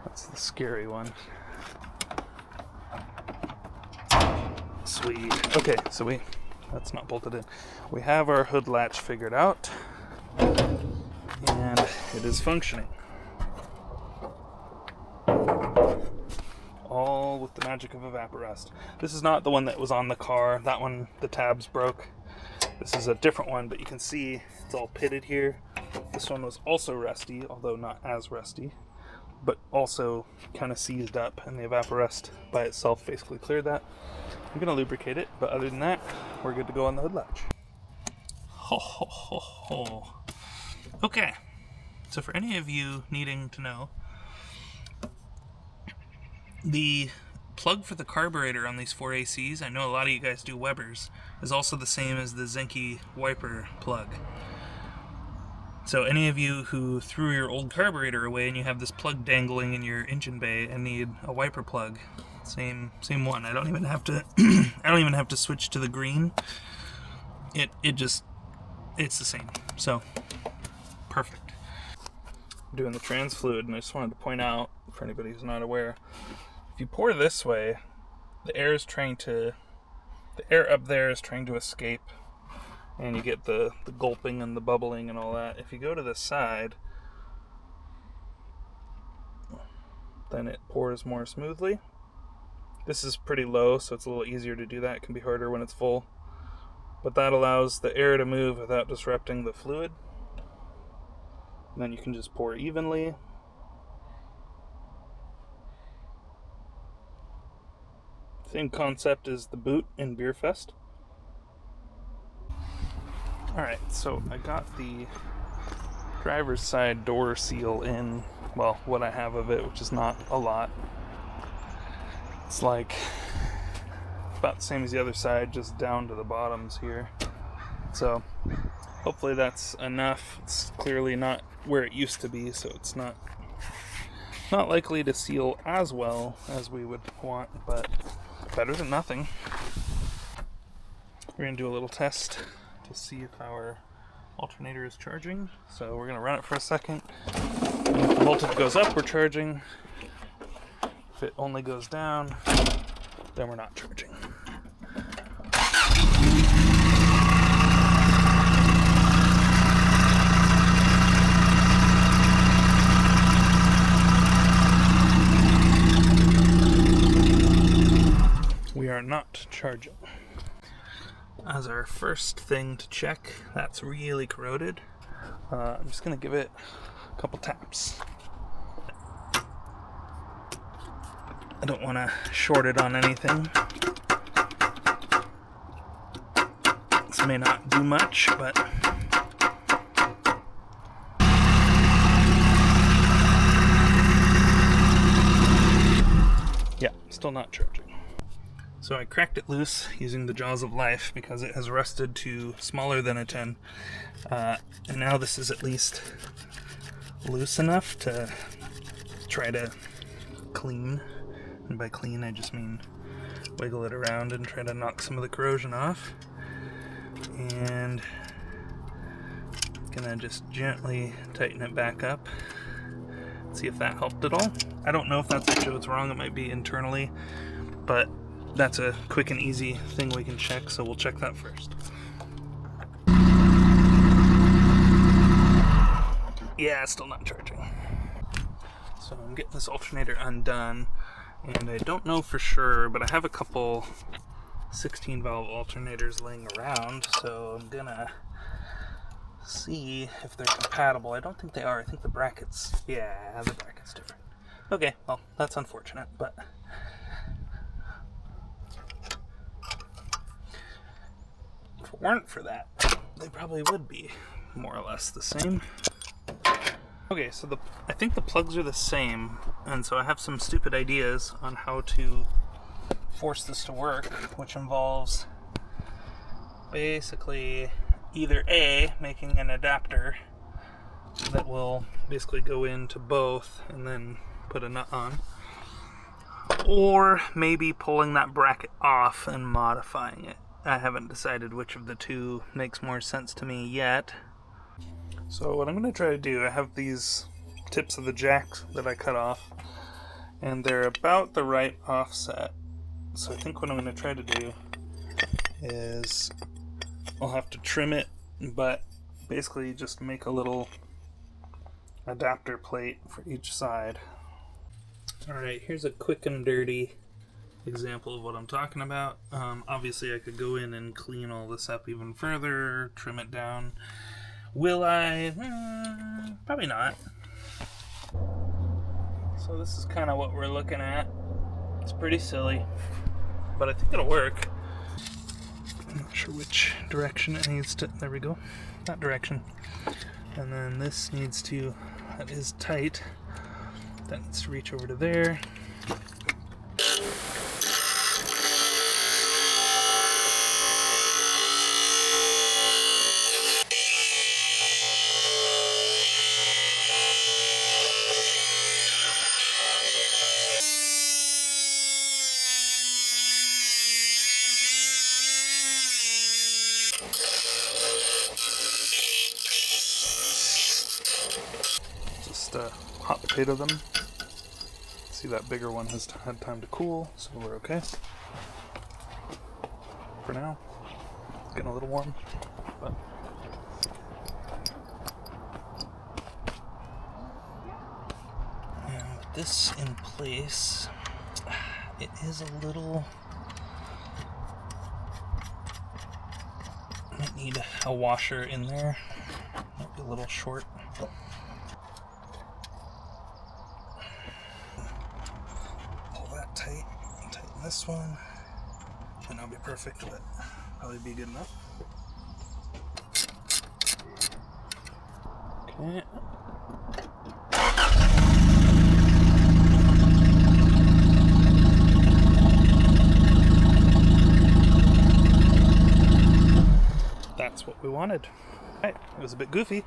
That's the scary one. Sweet. Okay, so that's not bolted in. We have our hood latch figured out, and it is functioning. All with the magic of evaporust. This is not the one that was on the car. That one, the tabs broke. This is a different one, but you can see it's all pitted here. This one was also rusty, although not as rusty, but also kind of seized up, and the evaporust by itself basically cleared that. I'm gonna lubricate it, but other than that, we're good to go on the hood latch. Ho ho ho ho. Okay, so for any of you needing to know, the plug for the carburetor on these 4 ACs, I know a lot of you guys do Weber's, is also the same as the Zenki wiper plug. So any of you who threw your old carburetor away and you have this plug dangling in your engine bay and need a wiper plug, same one. I don't even have to I don't even have to switch to the green. It's the same. So perfect. I'm doing the trans fluid, and I just wanted to point out for anybody who's not aware, if you pour this way, the air up there is trying to escape, and you get the gulping and the bubbling and all that. If you go to the side, then it pours more smoothly. This is pretty low, so it's a little easier to do that. It can be harder when it's full, but that allows the air to move without disrupting the fluid. And then you can just pour evenly. Same concept as the boot in Beer Fest. Alright, so I got the driver's side door seal in, well, what I have of it, which is not a lot. It's like about the same as the other side, just down to the bottoms here. So hopefully that's enough. It's clearly not where it used to be, so it's not likely to seal as well as we would want, but better than nothing. We're going to do a little test to see if our alternator is charging. So we're going to run it for a second. And if the voltage goes up, we're charging. If it only goes down, then we're not charging. We are not charging. As our first thing to check, that's really corroded. I'm just going to give it a couple taps. I don't want to short it on anything. This may not do much, but yeah, still not charging. So I cracked it loose using the jaws of life because it has rusted to smaller than a 10. And now this is at least loose enough to try to clean. And by clean, I just mean wiggle it around and try to knock some of the corrosion off. And gonna just gently tighten it back up. See if that helped at all. I don't know if that's actually what's wrong. It might be internally, but that's a quick and easy thing we can check, so we'll check that first. Yeah, still not charging. So I'm getting this alternator undone, and I don't know for sure, but I have a couple 16 valve alternators laying around, so I'm gonna see if they're compatible. I don't think they are. I think the brackets, yeah, the bracket's different. Okay, well, that's unfortunate, but if it weren't for that, they probably would be more or less the same. Okay, so I think the plugs are the same, and so I have some stupid ideas on how to force this to work, which involves basically either A, making an adapter that will basically go into both and then put a nut on, or maybe pulling that bracket off and modifying it. I haven't decided which of the two makes more sense to me yet. So what I'm going to try to do, I have these tips of the jacks that I cut off, and they're about the right offset. So I think what I'm going to try to do is I'll have to trim it, but basically just make a little adapter plate for each side. Alright, here's a quick and dirty example of what I'm talking about. Obviously I could go in and clean all this up even further, trim it down. Will I? Probably not. So this is kind of what we're looking at. It's pretty silly. but I think it'll work. I'm not sure which direction it needs to, there we go, that direction. And then this needs to, that is tight, that needs to reach over to there. Just hot potato them. See, that bigger one has had time to cool, so we're okay for now. It's getting a little warm, but and with this in place, it is a little, might need a washer in there, might be a little short. Tighten this one, and that'll be perfect, but probably be good enough. Okay. That's what we wanted. Right, it was a bit goofy,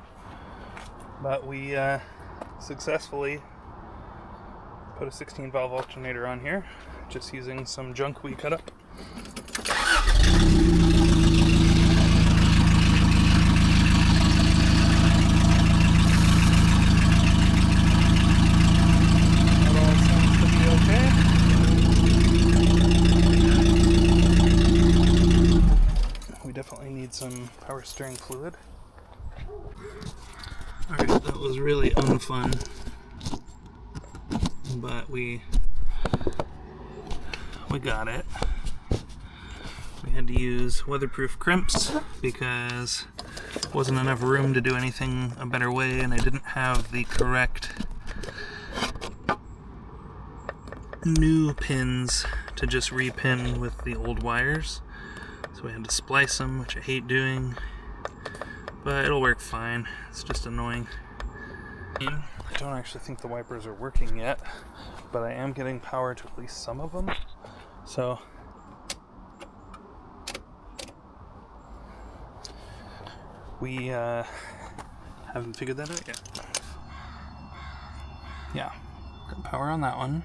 but we successfully put a 16 valve alternator on here, just using some junk we cut up. That all seems to be okay. We definitely need some power steering fluid. Alright, that was really unfun. But we got it. We had to use weatherproof crimps because there wasn't enough room to do anything a better way, and I didn't have the correct new pins to just repin with the old wires. So we had to splice them, which I hate doing, but it'll work fine. It's just annoying. I don't actually think the wipers are working yet, but I am getting power to at least some of them. So we haven't figured that out yet. Yeah, got power on that one.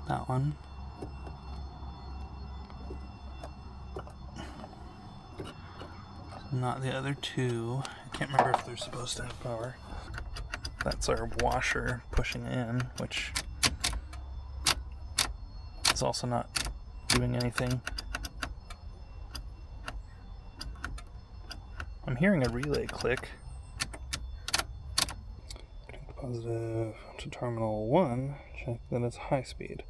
That one. Not the other two. I can't remember if they're supposed to have power. That's our washer pushing in, which is also not doing anything. I'm hearing a relay click. Positive to terminal 1, check that it's high speed.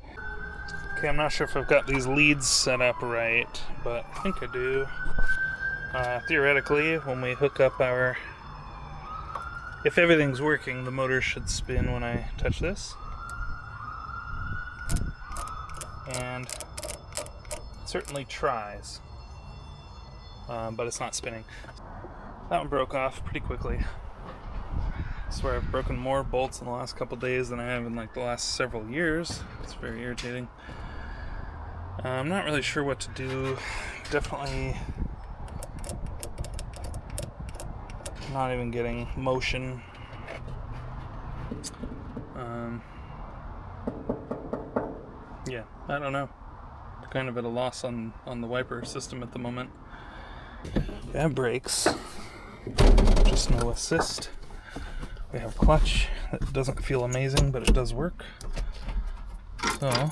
Okay, I'm not sure if I've got these leads set up right, but I think I do. Theoretically, when we hook up our, if everything's working, the motor should spin when I touch this. And it certainly tries, but it's not spinning. That one broke off pretty quickly. I swear I've broken more bolts in the last couple days than I have in like the last several years. It's very irritating. I'm not really sure what to do. Definitely not even getting motion. Yeah, I don't know. Kind of at a loss on the wiper system at the moment. We have brakes, just no assist. We have clutch. That doesn't feel amazing, but it does work. So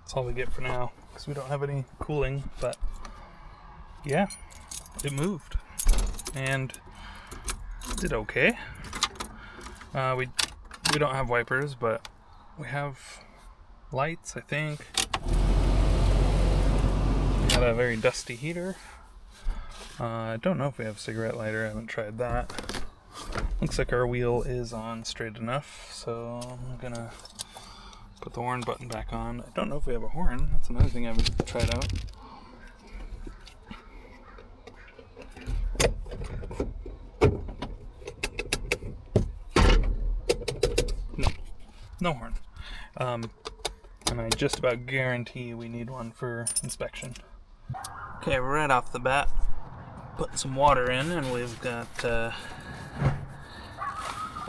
That's all we get for now, because we don't have any cooling, but yeah, it moved, and did okay. We don't have wipers, but we have lights, I think. We got a very dusty heater. I don't know if we have a cigarette lighter, I haven't tried that. Looks like our wheel is on straight enough, so I'm gonna put the horn button back on. I don't know if we have a horn, that's another thing I haven't tried out. No horn. And I just about guarantee we need one for inspection. Okay, right off the bat, put some water in, and we've got a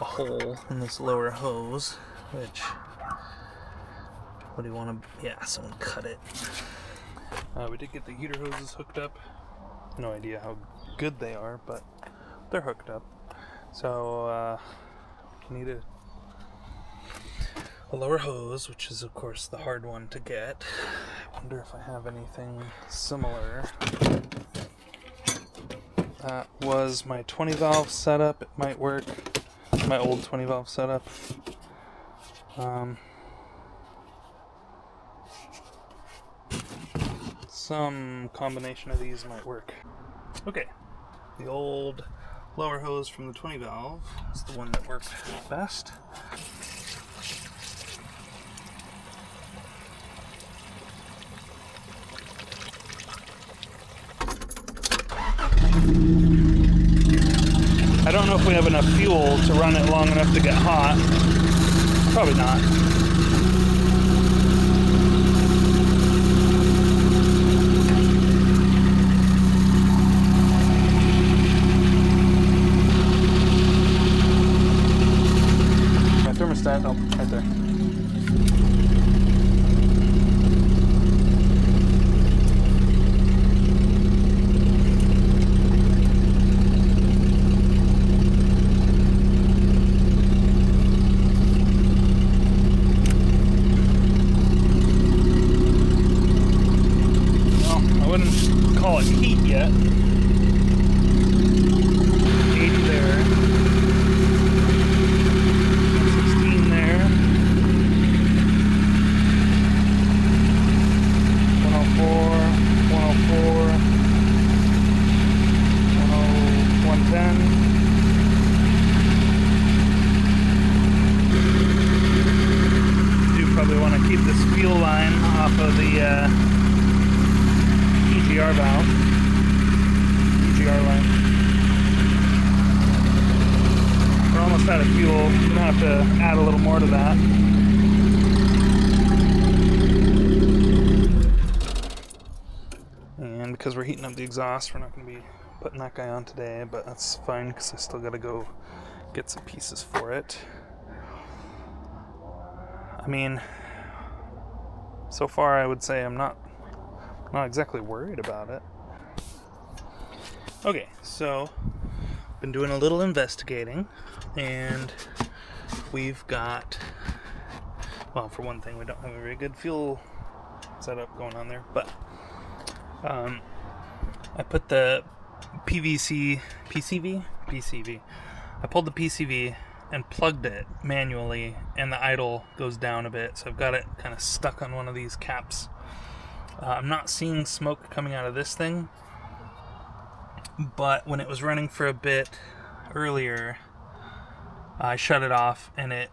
hole in this lower hose, which, what do you want to, yeah, someone cut it. We did get the heater hoses hooked up. No idea how good they are, but they're hooked up. So, need a lower hose, which is of course the hard one to get. I wonder if I have anything similar. That was my 20 valve setup. It might work. My old 20 valve setup. Some combination of these might work. Okay, the old lower hose from the 20 valve is the one that worked best. I don't know if we have enough fuel to run it long enough to get hot. Probably not. My thermostat, oh, right there. Out of fuel, I'm gonna have to add a little more to that. And because we're heating up the exhaust, we're not gonna be putting that guy on today, but that's fine because I still gotta go get some pieces for it. I mean, so far I would say I'm not exactly worried about it. Okay, so been doing a little investigating, and we've got, well, for one thing, we don't have a very good fuel setup going on there, but I put the PCV, I pulled the PCV and plugged it manually, and the idle goes down a bit, so I've got it kind of stuck on one of these caps. I'm not seeing smoke coming out of this thing, but when it was running for a bit earlier, I shut it off and it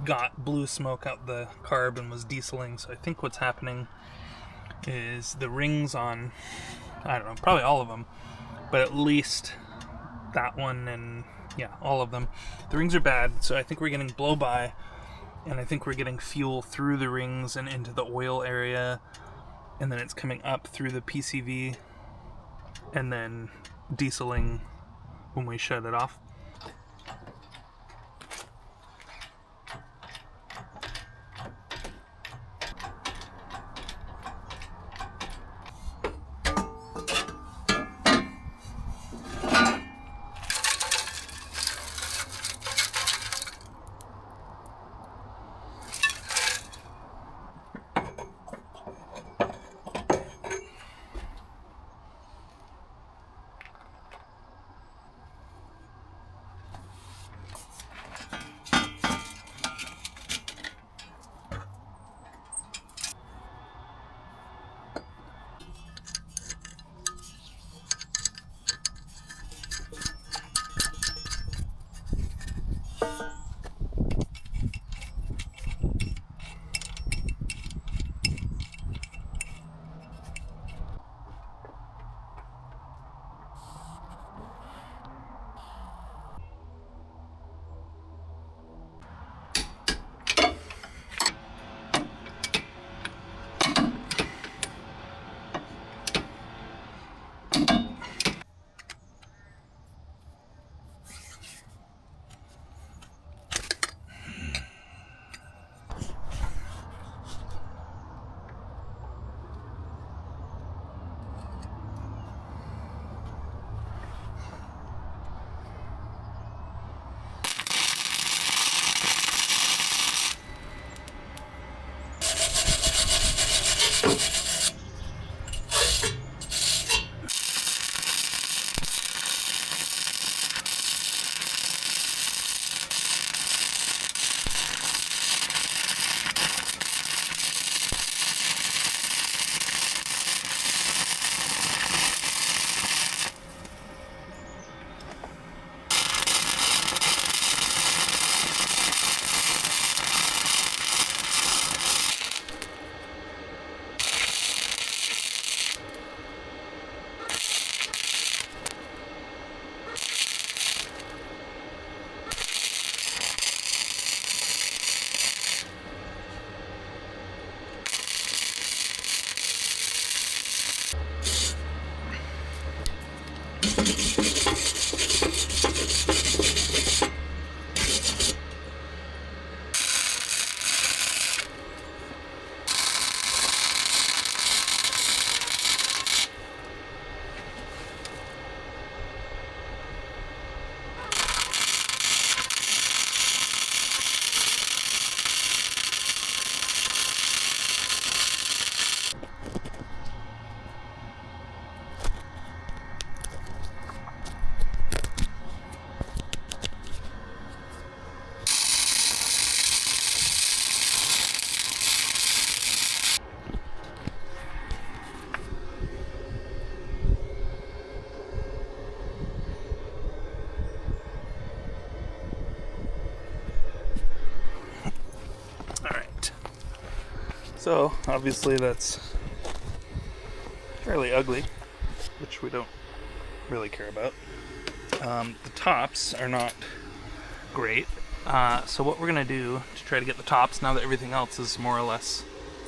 got blue smoke out the carb and was dieseling. So I think what's happening is the rings on, I don't know, probably all of them, but at least that one and yeah, all of them, the rings are bad. So I think we're getting blow by, and I think we're getting fuel through the rings and into the oil area, and then it's coming up through the PCV and then dieseling when we shut it off. So obviously that's fairly ugly, which we don't really care about. The tops are not great. So what we're gonna do to try to get the tops, now that everything else is more or less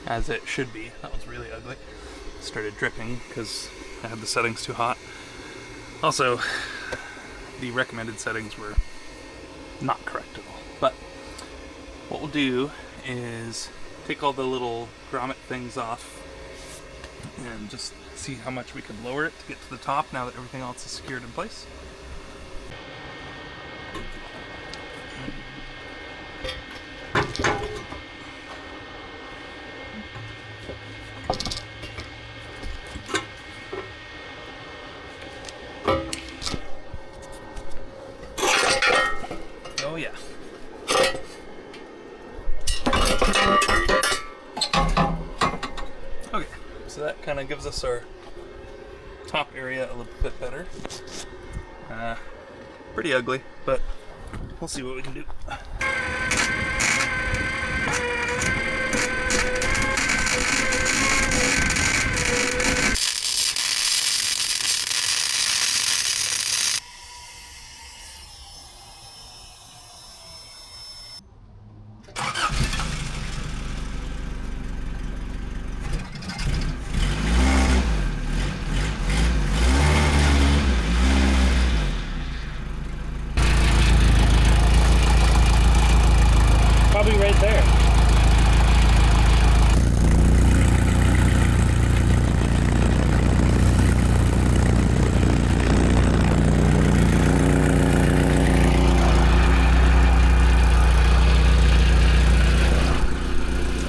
as it should be. That was really ugly. Started dripping because I had the settings too hot. Also, the recommended settings were not correct at all. But what we'll do is take all the little grommet things off and just see how much we could lower it to get to the top now that everything else is secured in place. Oh yeah. Okay, so that kind of gives us our top area a little bit better. Pretty ugly, but we'll see what we can do. Probably right there.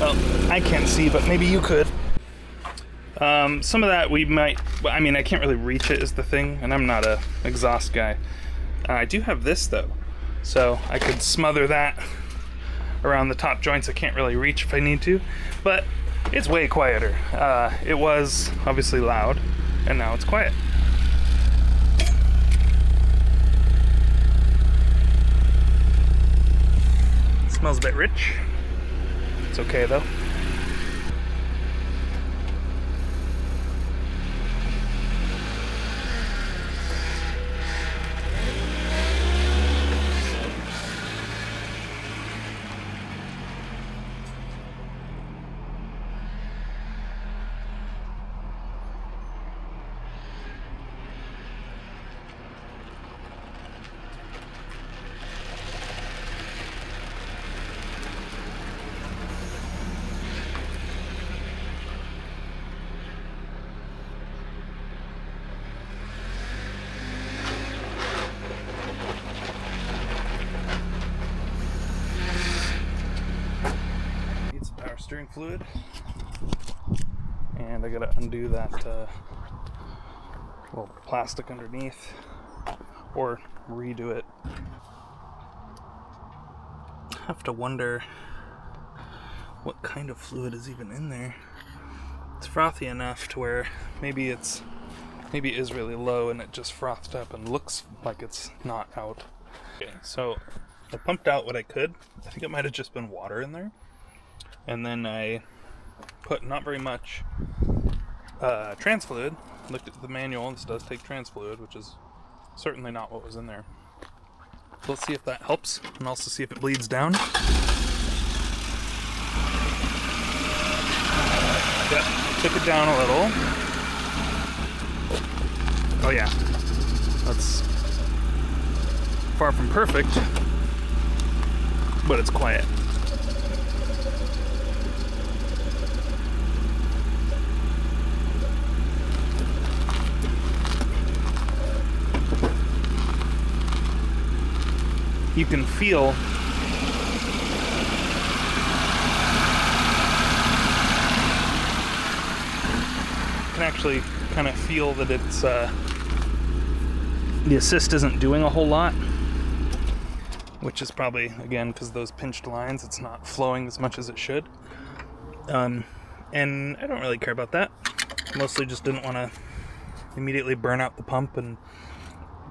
Well, I can't see, but maybe you could. Some of that we might, I mean, I can't really reach it is the thing, and I'm not a exhaust guy. I do have this though, so I could smother that around the top joints. I can't really reach if I need to, but it's way quieter. It was obviously loud, and now it's quiet. It smells a bit rich. It's okay though. Steering fluid, and I gotta undo that little plastic underneath or redo it. I have to wonder what kind of fluid is even in there. It's frothy enough to where maybe it is really low and it just frothed up and looks like it's not out. Okay, so I pumped out what I could. I think it might have just been water in there. And then I put not very much trans fluid. Looked at the manual, and this does take trans fluid, which is certainly not what was in there. So let's see if that helps, and also see if it bleeds down. Yep, took it down a little. Oh yeah, that's far from perfect, but it's quiet. You can feel actually kind of feel that it's the assist isn't doing a whole lot, which is probably, again, because those pinched lines, it's not flowing as much as it should. And I don't really care about that. Mostly just didn't want to immediately burn out the pump and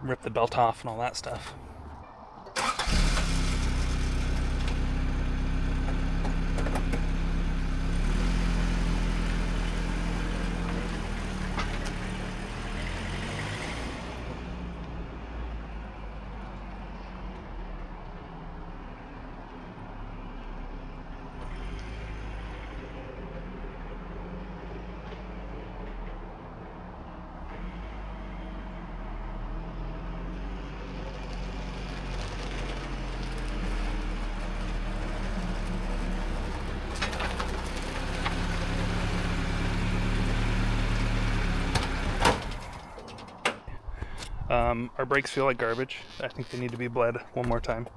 rip the belt off and all that stuff. Our brakes feel like garbage. I think they need to be bled one more time.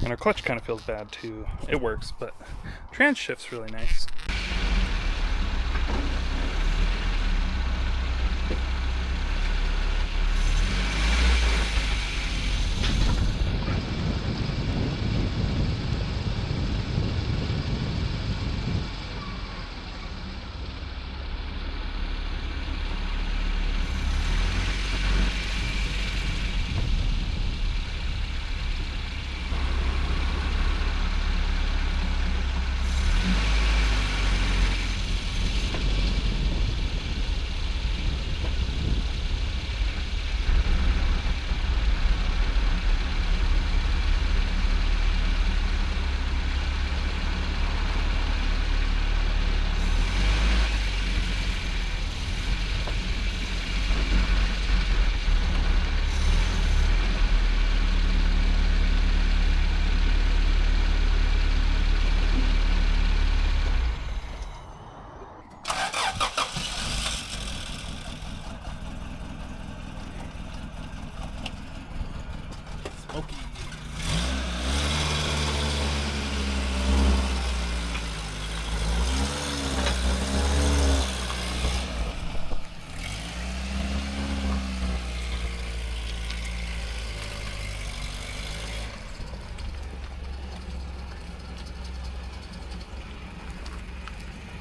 And our clutch kind of feels bad too. It works, but trans shift's really nice.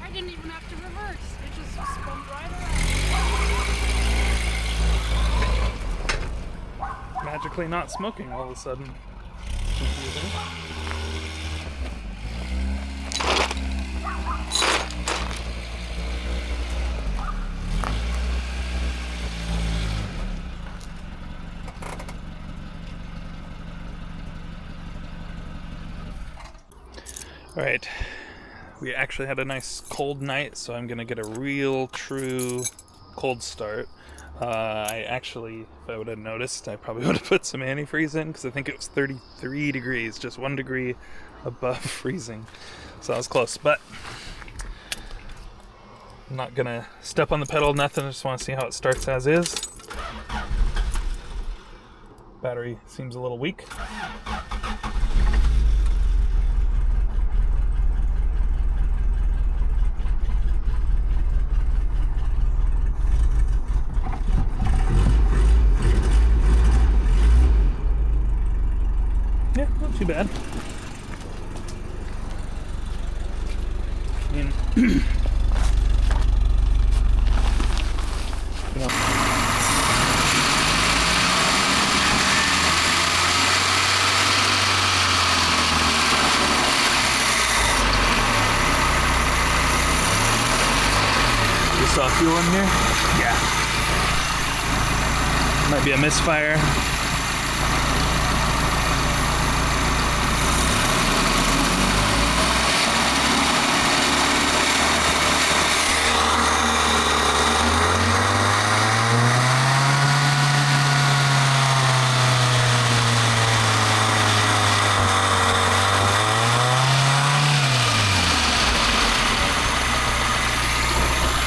I didn't even have to reverse. It just spun right around. Magically not smoking all of a sudden. All right. We actually had a nice cold night, so I'm gonna get a real true cold start. I actually, if I would have noticed, I probably would have put some antifreeze in because I think it was 33 degrees, just 1 degree above freezing. So that was close, but I'm not gonna step on the pedal, nothing. I just want to see how it starts as is. Battery seems a little weak. Yeah, not too bad. I mean, you know. You saw fuel in here? Yeah. Might be a misfire.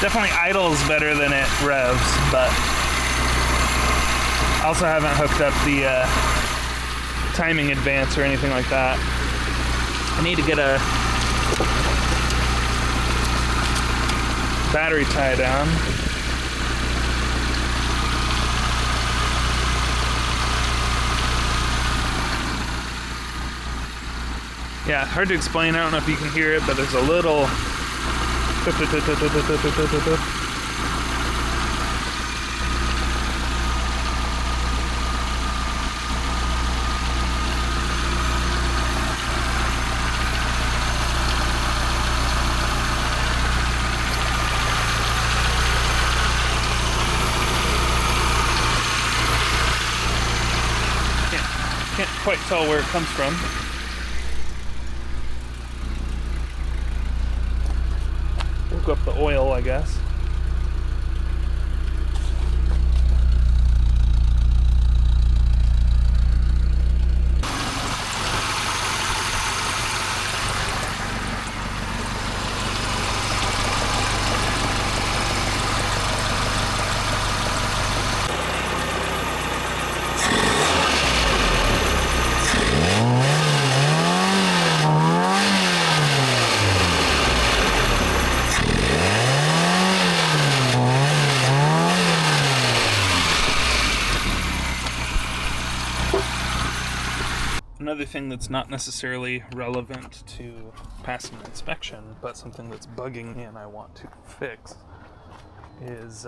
Definitely idles better than it revs, but I also haven't hooked up the timing advance or anything like that. I need to get a battery tie down. Yeah, hard to explain. I don't know if you can hear it, but there's a little can't quite tell where it comes from. Up the oil, I guess. other thing that's not necessarily relevant to passing inspection, but something that's bugging me and I want to fix, is